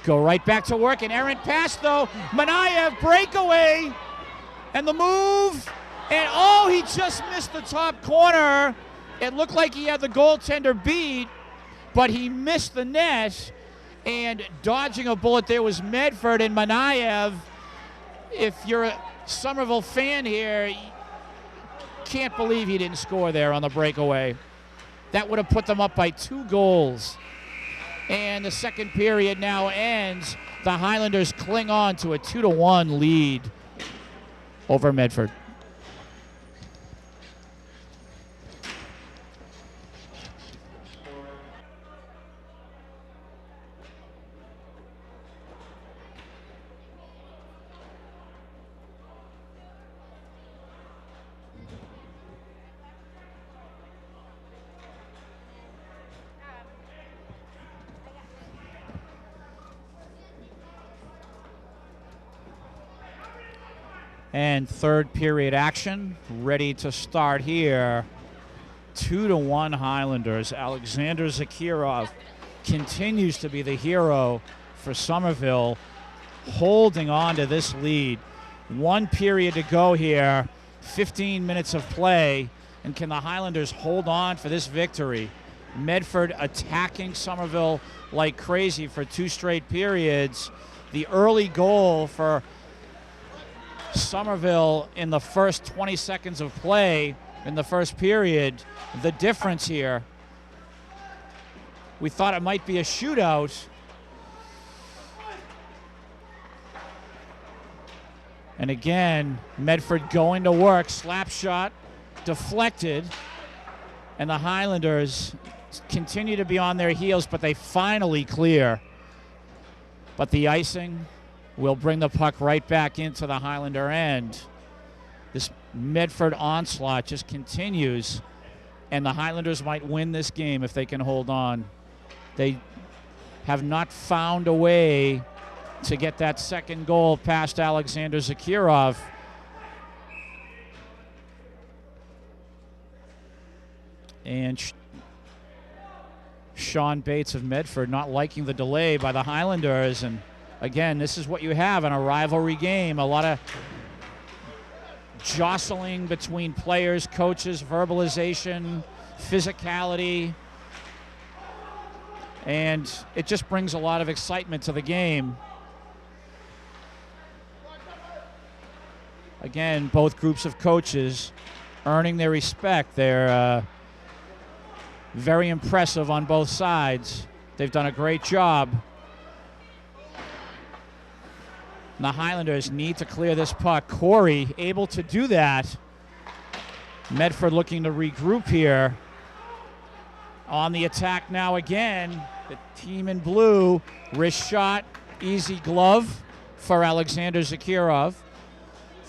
go right back to work. An errant pass, though. Manayev, breakaway. And the move. And, oh, he just missed the top corner. It looked like he had the goaltender beat, but he missed the net. And dodging a bullet there was Medford. And Manayev, if you're a Somerville fan here, can't believe he didn't score there on the breakaway. That would have put them up by 2 goals. And the second period now ends. The Highlanders cling on to a 2-1 lead over Medford. And third period action ready to start here. 2-1 Highlanders. Alexander Zakirov continues to be the hero for Somerville, holding on to this lead. 1 period to go here, 15 minutes of play, and can the Highlanders hold on for this victory? Medford attacking Somerville like crazy for 2 straight periods. The early goal for Somerville in the first 20 seconds of play in the first period. The difference here, we thought it might be a shootout. And again, Medford going to work. Slap shot, deflected. And the Highlanders continue to be on their heels, but they finally clear. But the icing will bring the puck right back into the Highlander end. This Medford onslaught just continues, and the Highlanders might win this game if they can hold on. They have not found a way to get that second goal past Alexander Zakirov. And Sean Bates of Medford not liking the delay by the Highlanders. And again, this is what you have in a rivalry game. A lot of jostling between players, coaches, verbalization, physicality. And it just brings a lot of excitement to the game. Again, both groups of coaches earning their respect. They're very impressive on both sides. They've done a great job. And the Highlanders need to clear this puck. Corey able to do that. Medford looking to regroup here. On the attack now again. The team in blue. Wrist shot, easy glove for Alexander Zakirov.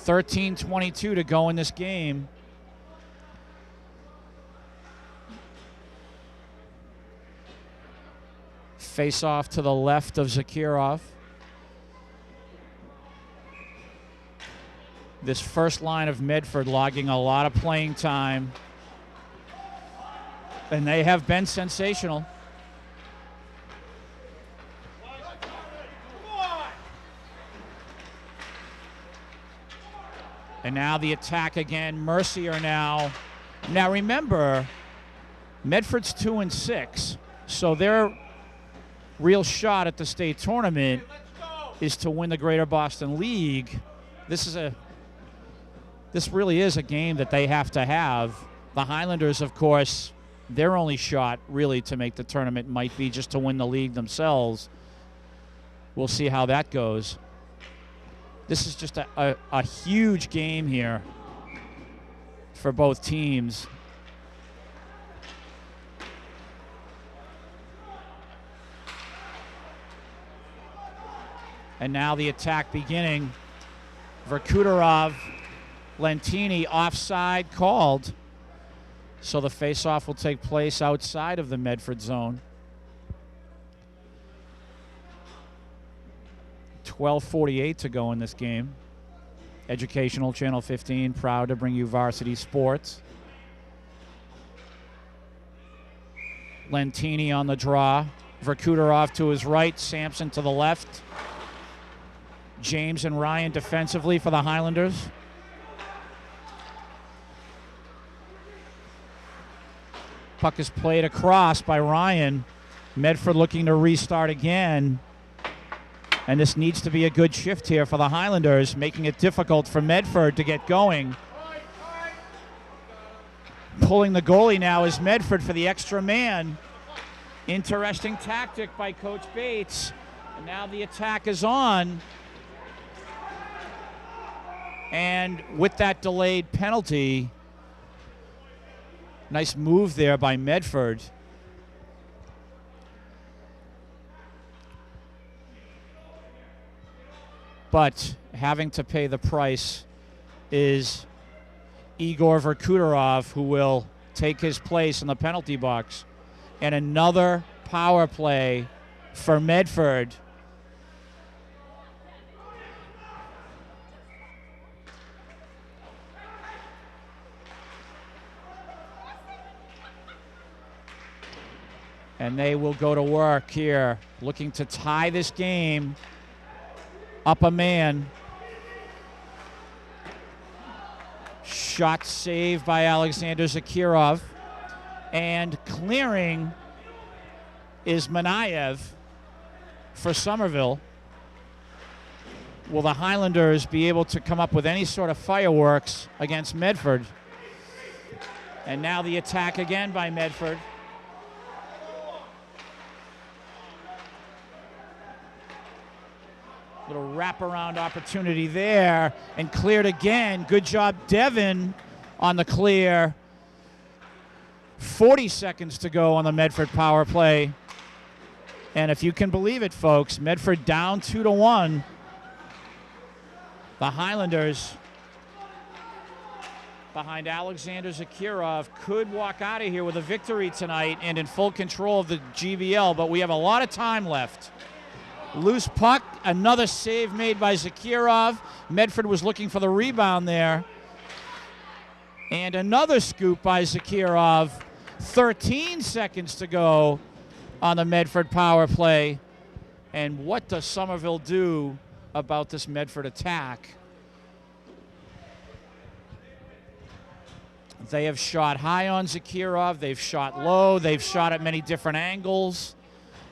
13:22 to go in this game. Face off to the left of Zakirov. This first line of Medford logging a lot of playing time. And they have been sensational. And now the attack again. Mercier now. Now remember, Medford's 2-6, so their real shot at the state tournament is to win the Greater Boston League. This really is a game that they have to have. The Highlanders, of course, their only shot really to make the tournament might be just to win the league themselves. We'll see how that goes. This is just a huge game here for both teams. And now the attack beginning. Verkuterov, Lentini offside called. So the faceoff will take place outside of the Medford zone. 12:48 to go in this game. Educational Channel 15, proud to bring you varsity sports. Lentini on the draw. Verkuterov to his right, Sampson to the left. James and Ryan defensively for the Highlanders. Puck is played across by Ryan. Medford looking to restart again. And this needs to be a good shift here for the Highlanders, making it difficult for Medford to get going. Pulling the goalie now is Medford for the extra man. Interesting tactic by Coach Bates. And now the attack is on. And with that delayed penalty, nice move there by Medford. But having to pay the price is Igor Verkuterov, who will take his place in the penalty box. And another power play for Medford. And they will go to work here, looking to tie this game. Up a man. Shot saved by Alexander Zakirov. And clearing is Manayev for Somerville. Will the Highlanders be able to come up with any sort of fireworks against Medford? And now the attack again by Medford. Little wraparound opportunity there, and cleared again. Good job, Devin, on the clear. 40 seconds to go on the Medford power play. And if you can believe it, folks, Medford down 2-1. The Highlanders, behind Alexander Zakirov, could walk out of here with a victory tonight and in full control of the GVL, but we have a lot of time left. Loose puck, another save made by Zakirov. Medford was looking for the rebound there. And another scoop by Zakirov. 13 seconds to go on the Medford power play. And what does Somerville do about this Medford attack? They have shot high on Zakirov. They've shot low. They've shot at many different angles.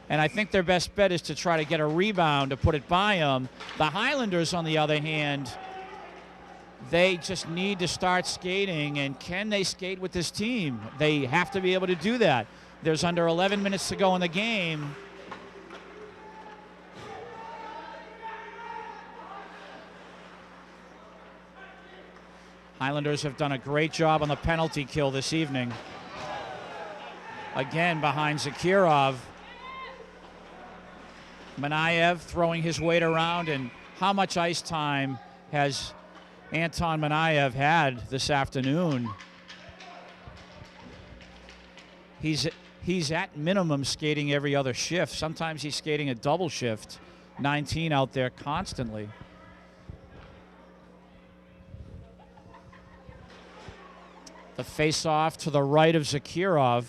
And I think their best bet is to try to get a rebound to put it by them. The Highlanders, on the other hand, they just need to start skating. And can they skate with this team? They have to be able to do that. There's under 11 minutes to go in the game. Highlanders have done a great job on the penalty kill this evening. Again, behind Zakirov. Manayev throwing his weight around, and how much ice time has Anton Manayev had this afternoon? He's at minimum skating every other shift. Sometimes he's skating a double shift. 19 out there constantly. The face-off to the right of Zakirov.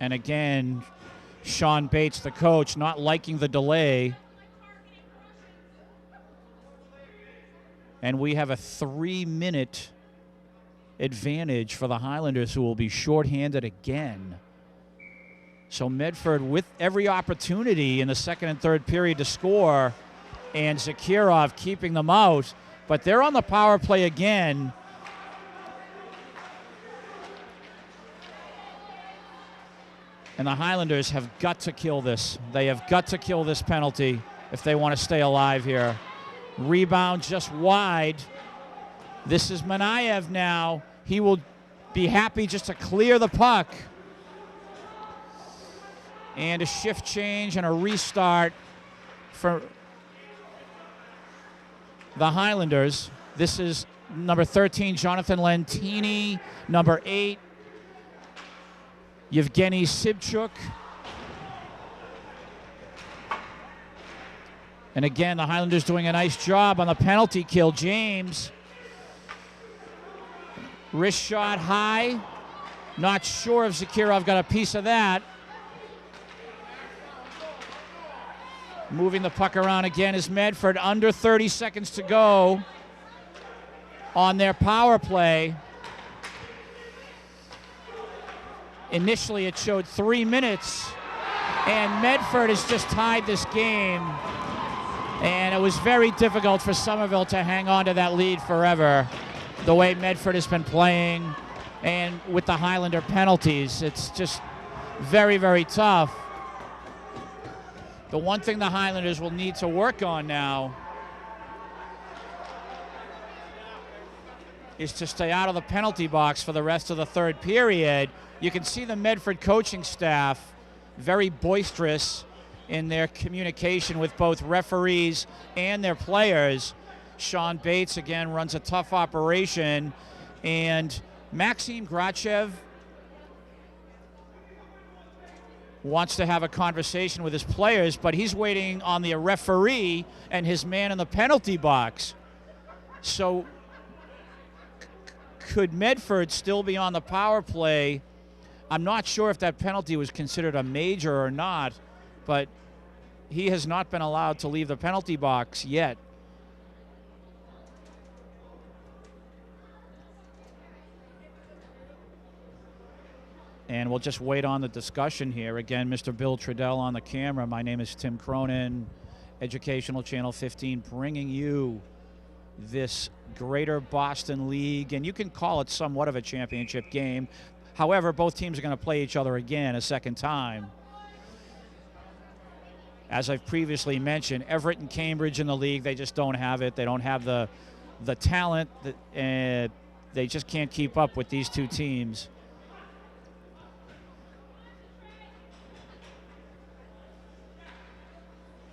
And again, Sean Bates, the coach, not liking the delay. And we have a 3-minute advantage for the Highlanders, who will be shorthanded again. So Medford with every opportunity in the second and third period to score, and Zakirov keeping them out. But they're on the power play again. And the Highlanders have got to kill this. They have got to kill this penalty if they want to stay alive here. Rebound just wide. This is Manayev now. He will be happy just to clear the puck. And a shift change and a restart for the Highlanders. This is number 13, Jonathan Lentini. Number 8, Yevgeny Sibchuk. And again, the Highlanders doing a nice job on the penalty kill. James. Wrist shot high. Not sure if Zakirov got a piece of that. Moving the puck around again is Medford. Under 30 seconds to go on their power play. Initially, it showed 3 minutes, and Medford has just tied this game. And it was very difficult for Somerville to hang on to that lead forever, the way Medford has been playing, and with the Highlander penalties. It's just very, very tough. The one thing the Highlanders will need to work on now is to stay out of the penalty box for the rest of the third period. You can see the Medford coaching staff very boisterous in their communication with both referees and their players. Sean Bates, again, runs a tough operation. And Maxim Grachev wants to have a conversation with his players, but he's waiting on the referee and his man in the penalty box. So could Medford still be on the power play? I'm not sure if that penalty was considered a major or not, but he has not been allowed to leave the penalty box yet. And we'll just wait on the discussion here. Again, Mr. Bill Trudell on the camera. My name is Tim Cronin, Educational Channel 15, bringing you this Greater Boston League. And you can call it somewhat of a championship game. However, both teams are going to play each other again a second time. As I've previously mentioned, Everett and Cambridge in the league, they just don't have it. They don't have the talent. They just can't keep up with these two teams.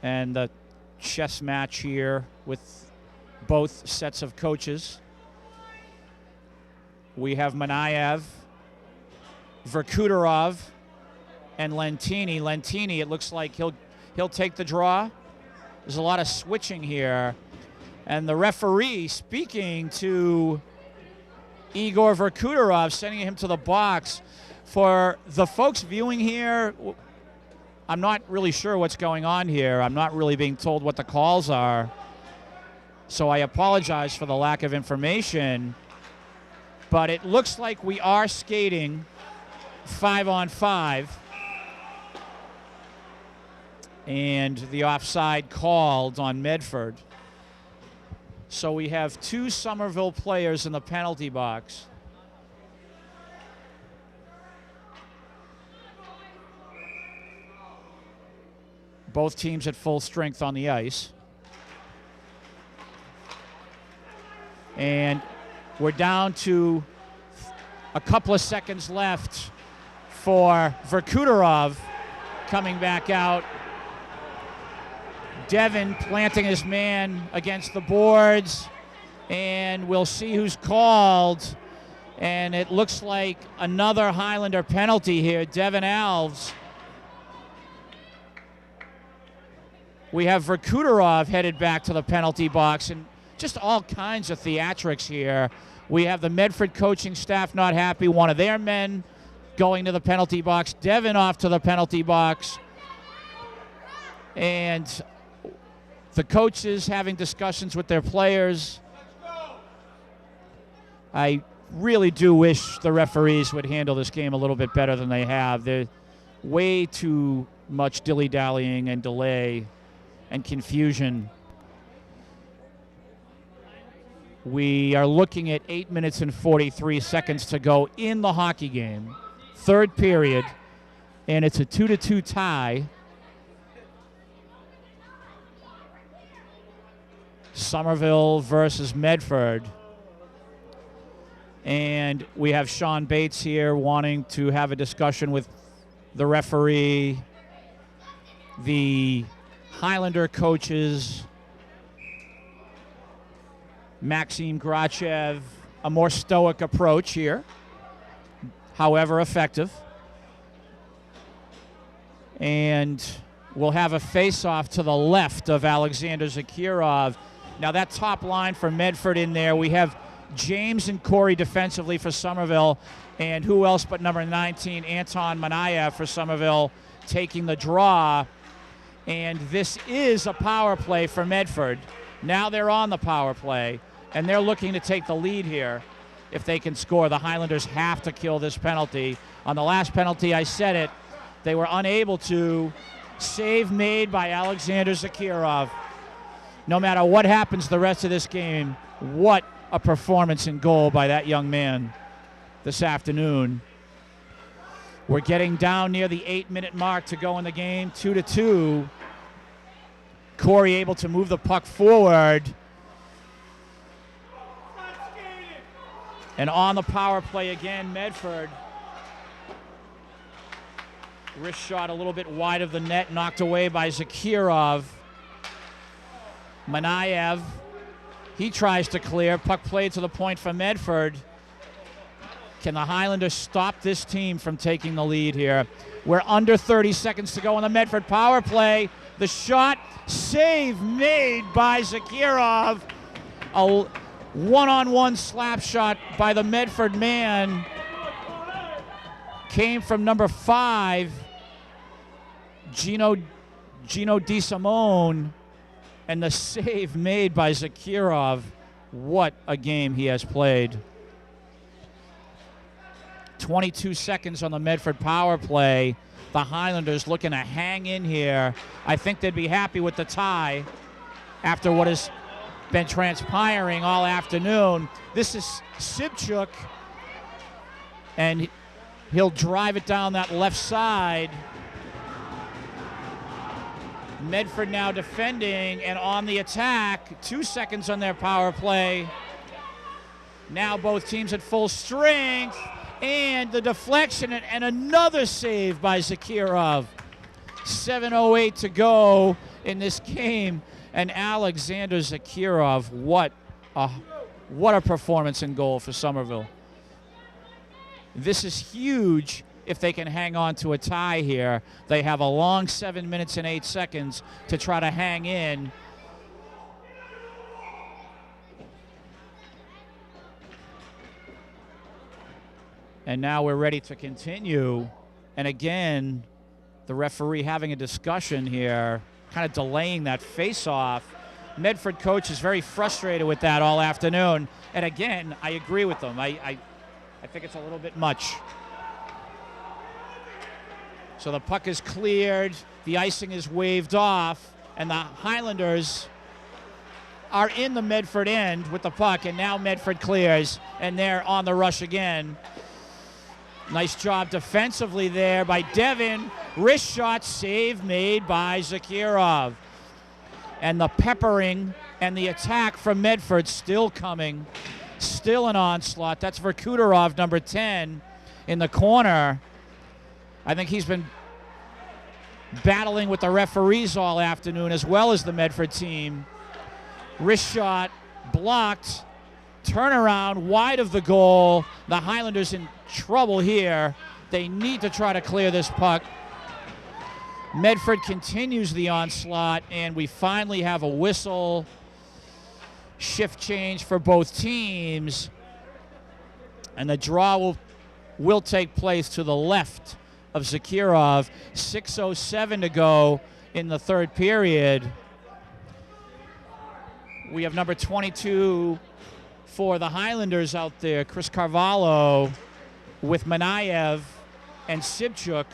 And the chess match here with both sets of coaches. We have Manayev, Verkuterov, and Lentini. Lentini, it looks like he'll take the draw. There's a lot of switching here. And the referee speaking to Igor Verkuterov, sending him to the box. For the folks viewing here, I'm not really sure what's going on here. I'm not really being told what the calls are. So I apologize for the lack of information. But it looks like we are skating 5-on-5. And the offside called on Medford. So we have 2 Somerville players in the penalty box. Both teams at full strength on the ice. And we're down to a couple of seconds left for Verkuterov coming back out. Devin planting his man against the boards, and we'll see who's called. And it looks like another Highlander penalty here. Devin Alves. We have Verkuterov headed back to the penalty box, and just all kinds of theatrics here. We have the Medford coaching staff not happy. One of their men going to the penalty box. Devin off to the penalty box. And the coaches having discussions with their players. I really do wish the referees would handle this game a little bit better than they have. There's way too much dilly-dallying and delay and confusion. We are looking at 8 minutes and 43 seconds to go in the hockey game. Third period, and it's a 2-2 tie. Somerville versus Medford. And we have Sean Bates here wanting to have a discussion with the referee, the Highlander coaches, Maxim Grachev, a more stoic approach here, however effective. And we'll have a face-off to the left of Alexander Zakirov. Now that top line for Medford in there, we have James and Corey defensively for Somerville, and who else but number 19, Anton Manayev for Somerville, taking the draw. And this is a power play for Medford. Now they're on the power play, and they're looking to take the lead here. If they can score, the Highlanders have to kill this penalty. On the last penalty, I said it, they were unable to. Save made by Alexander Zakirov. No matter what happens the rest of this game, what a performance in goal by that young man this afternoon. We're getting down near the 8-minute mark to go in the game, 2-2. Corey able to move the puck forward. And on the power play again, Medford. Wrist shot a little bit wide of the net, knocked away by Zakirov. Manayev, he tries to clear. Puck played to the point for Medford. Can the Highlanders stop this team from taking the lead here? We're under 30 seconds to go on the Medford power play. The shot, save made by Zakirov. A one-on-one slap shot by the Medford man. Came from number 5, Gino DeSimone. And the save made by Zakirov. What a game he has played. 22 seconds on the Medford power play. The Highlanders looking to hang in here. I think they'd be happy with the tie after what has been transpiring all afternoon. This is Sibchuk, and he'll drive it down that left side. Medford now defending and on the attack. 2 seconds on their power play. Now both teams at full strength. And the deflection and another save by Zakirov. 7:08 to go in this game. And Alexander Zakirov, what a performance in goal for Somerville. This is huge. If they can hang on to a tie here, they have a long 7 minutes and 8 seconds to try to hang in. And now we're ready to continue. And again, The referee having a discussion here, kind of delaying that face-off. Medford coach is very frustrated with that all afternoon. And again, I agree with them. I think it's a little bit much. So the puck is cleared, the icing is waved off, and the Highlanders are in the Medford end with the puck, and now Medford clears, and they're on the rush again. Nice job defensively there by Devin. Wrist shot, save made by Zakirov. And the peppering and the attack from Medford still coming. Still an onslaught. That's Verkuterov, number 10, in the corner. I think he's been battling with the referees all afternoon as well as the Medford team. Wrist shot, blocked. Turnaround, wide of the goal. The Highlanders in trouble here. They need to try to clear this puck. Medford continues the onslaught, and we finally have a whistle. Shift change for both teams. And the draw will take place to the left of Zakirov. 6:07 to go in the third period. We have number 22 for the Highlanders out there, Chris Carvalho, with Manayev and Sibchuk.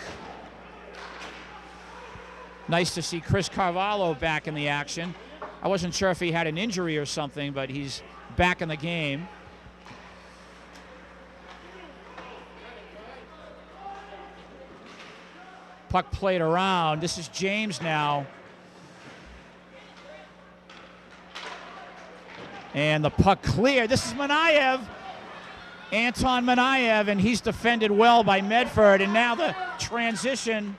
Nice to see Chris Carvalho back in the action. I wasn't sure if he had an injury or something, but he's back in the game. Puck played around. This is James now. And the puck cleared. This is Manayev. Anton Manayev, and he's defended well by Medford. And now the transition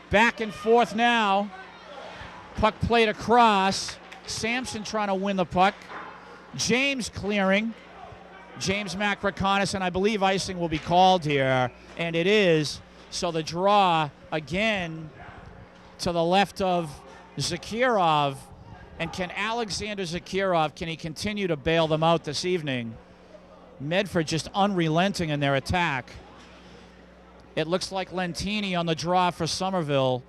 back and forth now. Puck played across. Sampson trying to win the puck. James clearing. James Macroconis, and I believe icing will be called here. And it is. So the draw again to the left of Zakirov. And can Alexander Zakirov, can he continue to bail them out this evening? Medford just unrelenting in their attack. It looks like Lentini on the draw for Somerville.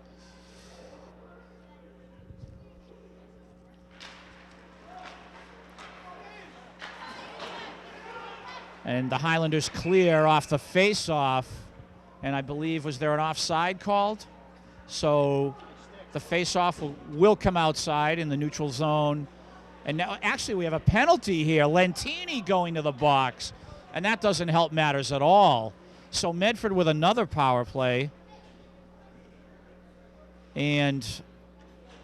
And the Highlanders clear off the face-off. And I believe, was there an offside called? So the face-off will come outside in the neutral zone. And now, actually, we have a penalty here. Lentini going to the box. And that doesn't help matters at all. So Medford with another power play. And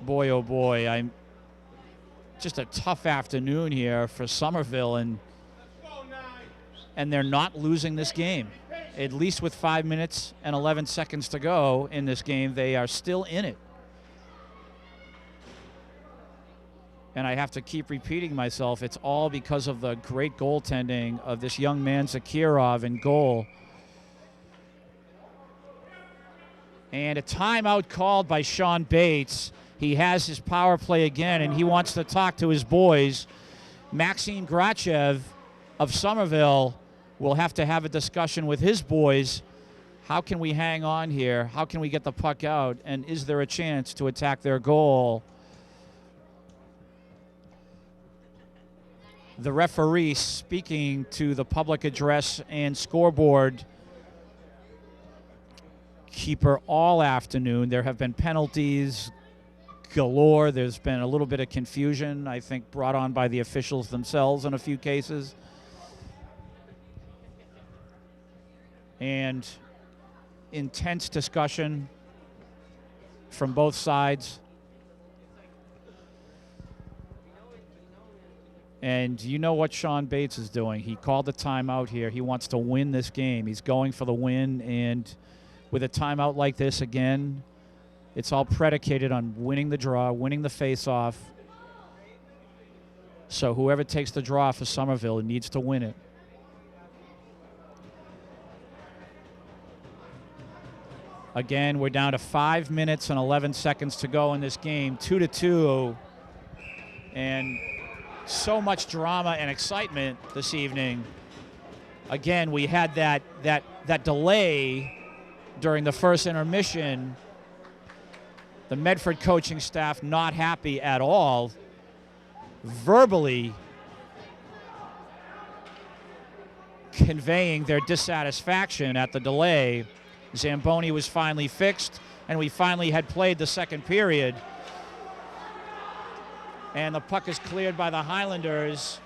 boy, oh boy, I'm just a tough afternoon here for Somerville. And they're not losing this game. At least with 5 minutes and 11 seconds to go in this game, they are still in it. And I have to keep repeating myself, it's all because of the great goaltending of this young man, Zakirov, in goal. And a timeout called by Sean Bates. He has his power play again, and he wants to talk to his boys. Maxim Grachev of Somerville will have to have a discussion with his boys. How can we hang on here? How can we get the puck out? And is there a chance to attack their goal? The referee speaking to the public address and scoreboard keeper all afternoon. There have been penalties galore. There's been a little bit of confusion, I think, brought on by the officials themselves in a few cases. And intense discussion from both sides. And you know what Sean Bates is doing. He called the timeout here. He wants to win this game. He's going for the win. And with a timeout like this, again, it's all predicated on winning the draw, winning the face-off. So whoever takes the draw for Somerville needs to win it. Again, we're down to 5 minutes and 11 seconds to go in this game, 2-2. And so much drama and excitement this evening. Again, we had that delay during the first intermission, The Medford coaching staff not happy at all, verbally conveying their dissatisfaction at the delay. Zamboni was finally fixed, and we finally had played the second period. And the puck is cleared by the Highlanders.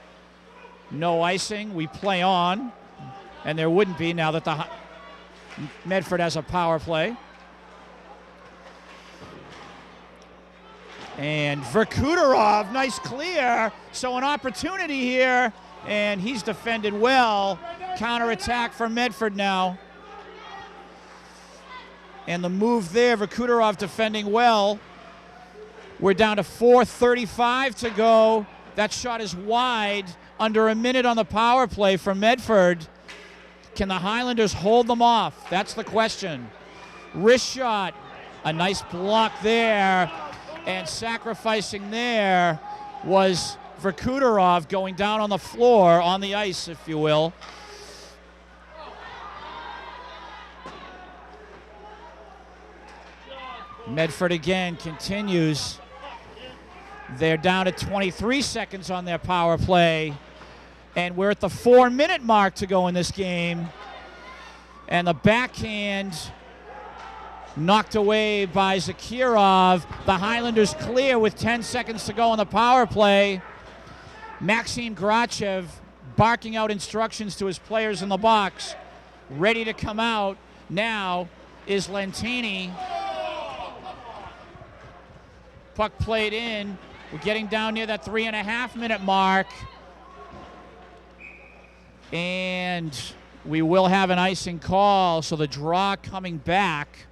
No icing. We play on, and there wouldn't be now that the Medford has a power play. And Verkuderov, nice clear. So an opportunity here, and he's defended well. Counterattack for Medford now. And the move there, Verkuderov defending well. We're down to 4:35 to go. That shot is wide. Under a minute on the power play for Medford. Can the Highlanders hold them off? That's the question. Wrist shot. A nice block there. And sacrificing there was Verkuderov going down on the floor, on the ice, if you will. Medford again continues. They're down to 23 seconds on their power play. And we're at the 4-minute mark to go in this game. And the backhand knocked away by Zakirov. The Highlanders clear with 10 seconds to go on the power play. Maxim Grachev barking out instructions to his players in the box. Ready to come out now is Lentini. Puck played in. We're getting down near that 3.5-minute mark. And we will have an icing call, so the draw coming back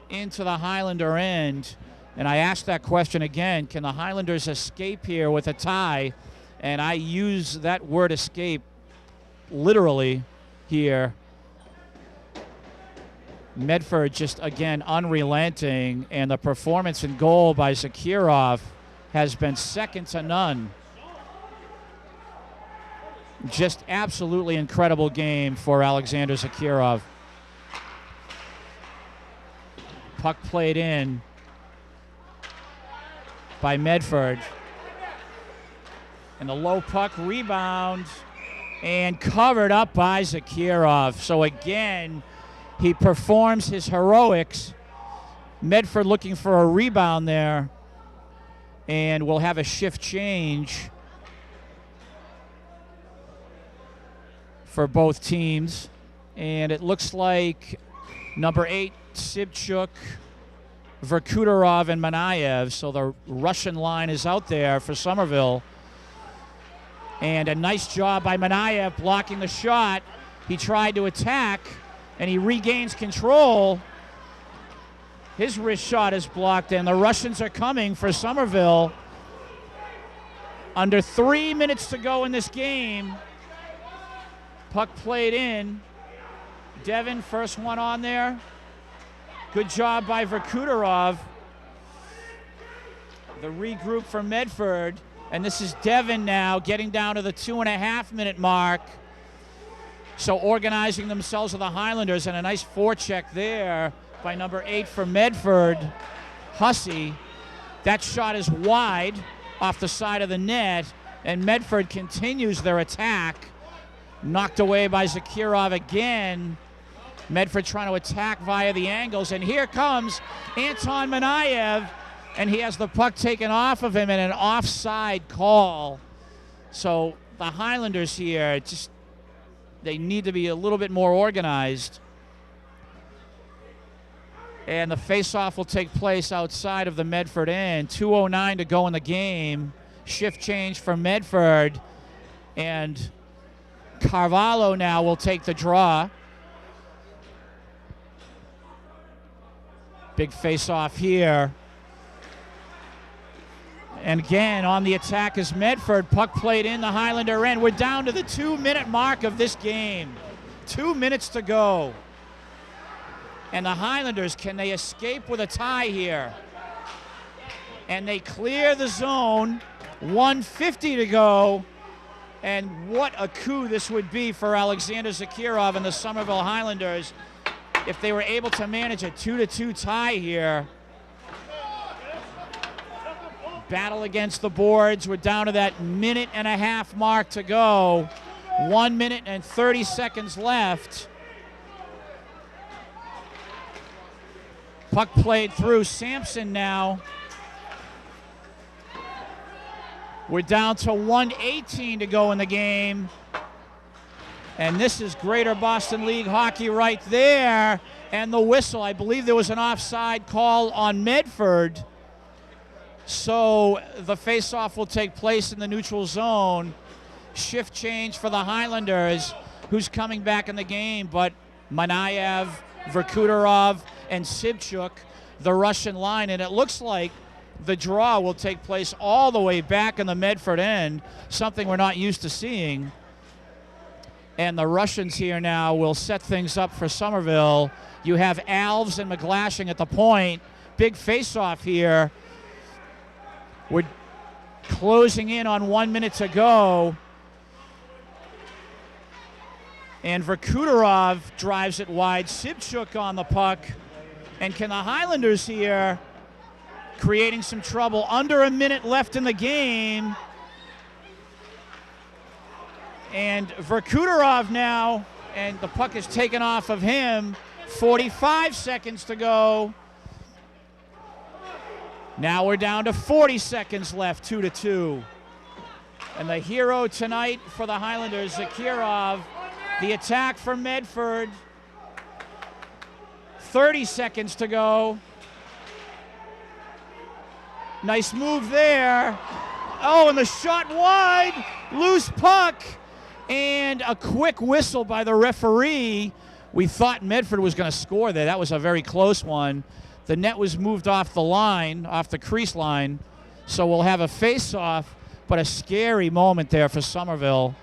into the Highlander end. And I asked that question again, can the Highlanders escape here with a tie? And I use that word escape literally here. Medford just, again, unrelenting, and the performance in goal by Zakirov has been second to none. Just absolutely incredible game for Alexander Zakirov. Puck played in by Medford. And the low puck rebound and covered up by Zakirov. So again, he performs his heroics. Medford looking for a rebound there. And we'll have a shift change for both teams. And it looks like number 8, Sibchuk, Verkuderov, and Manayev. So the Russian line is out there for Somerville. And a nice job by Manayev blocking the shot. He tried to attack, and he regains control. His wrist shot is blocked, and the Russians are coming for Somerville. Under 3 minutes to go in this game. Puck played in. Devin, first one on there. Good job by Verkuderov. The regroup for Medford. And this is Devin now getting down to the 2.5-minute mark. So organizing themselves with the Highlanders, and a nice forecheck there by number 8 for Medford, Hussey. That shot is wide off the side of the net, and Medford continues their attack. Knocked away by Zakirov again. Medford trying to attack via the angles, and here comes Anton Manayev, and he has the puck taken off of him in an offside call. So the Highlanders here, they need to be a little bit more organized. And the face-off will take place outside of the Medford end. 2:09 to go in the game. Shift change for Medford. And Carvalho now will take the draw. Big face-off here. And again, on the attack is Medford. Puck played in the Highlander end. We're down to the 2-minute mark of this game. 2 minutes to go. And the Highlanders, can they escape with a tie here? And they clear the zone. 1:50 to go. And what a coup this would be for Alexander Zakirov and the Somerville Highlanders if they were able to manage a 2-2 tie here. battle against the boards. We're down to that minute and a half mark to go. 1 minute and 30 seconds left. Puck played through. Sampson now. We're down to 1:18 to go in the game. And this is Greater Boston League hockey right there. And the whistle. I believe there was an offside call on Medford. So the face-off will take place in the neutral zone. Shift change for the Highlanders. Who's coming back in the game but Manayev, Verkuterov, and Sibchuk, the Russian line. And it looks like the draw will take place all the way back in the Medford end, something we're not used to seeing. And the Russians here now will set things up for Somerville. You have Alves and McGlashing at the point. Big face-off here. We're closing in on 1 minute to go. And Verkuterov drives it wide. Sibchuk on the puck. And can the Highlanders here, creating some trouble, under a minute left in the game. And Verkuterov now, and the puck is taken off of him. 45 seconds to go. Now we're down to 40 seconds left, 2-2. And the hero tonight for the Highlanders, Zakirov. The attack for Medford. 30 seconds to go. Nice move there. Oh, and the shot wide. Loose puck. And a quick whistle by the referee. We thought Medford was going to score there. That was a very close one. The net was moved off the line, off the crease line. So we'll have a face-off, but a scary moment there for Somerville.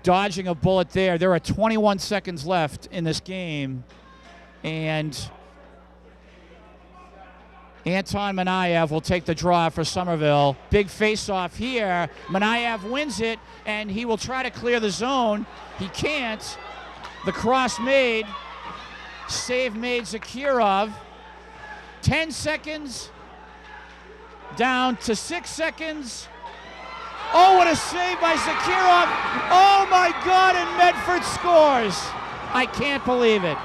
Dodging a bullet there. There are 21 seconds left in this game. And Anton Manayev will take the draw for Somerville. Big face-off here. Manayev wins it, and he will try to clear the zone. He can't. The cross made. Save made Zakirov. 10 seconds. Down to 6 seconds. Oh, what a save by Zakirov. Oh, my God, and Medford scores. I can't believe it.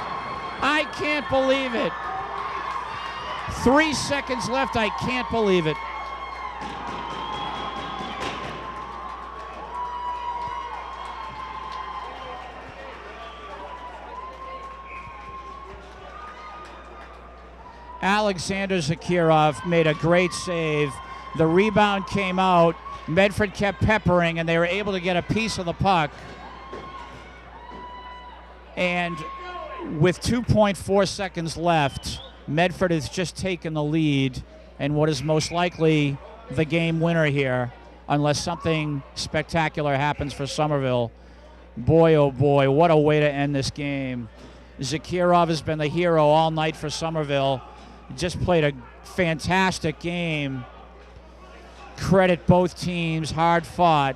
I can't believe it. 3 seconds left. I can't believe it. Alexander Zakirov made a great save. The rebound came out. Medford kept peppering, and they were able to get a piece of the puck. And with 2.4 seconds left, Medford has just taken the lead, and what is most likely the game winner here, unless something spectacular happens for Somerville. Boy, oh boy, what a way to end this game. Zakirov has been the hero all night for Somerville. Just played a fantastic game. Credit both teams, hard fought.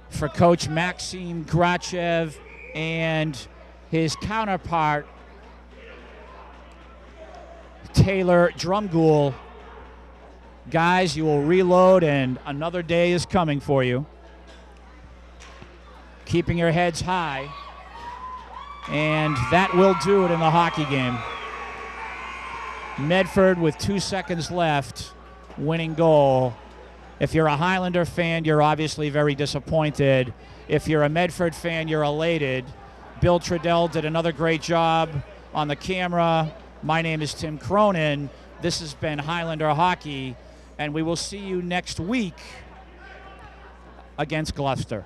For Coach Maxim Grachev and his counterpart, Taylor Drumgool. Guys, you will reload and another day is coming for you. Keeping your heads high. And that will do it in the hockey game. Medford with 2 seconds left, winning goal. If you're a Highlander fan, you're obviously very disappointed. If you're a Medford fan, you're elated. Bill Trudell did another great job on the camera. My name is Tim Cronin. This has been Highlander Hockey, and we will see you next week against Gloucester.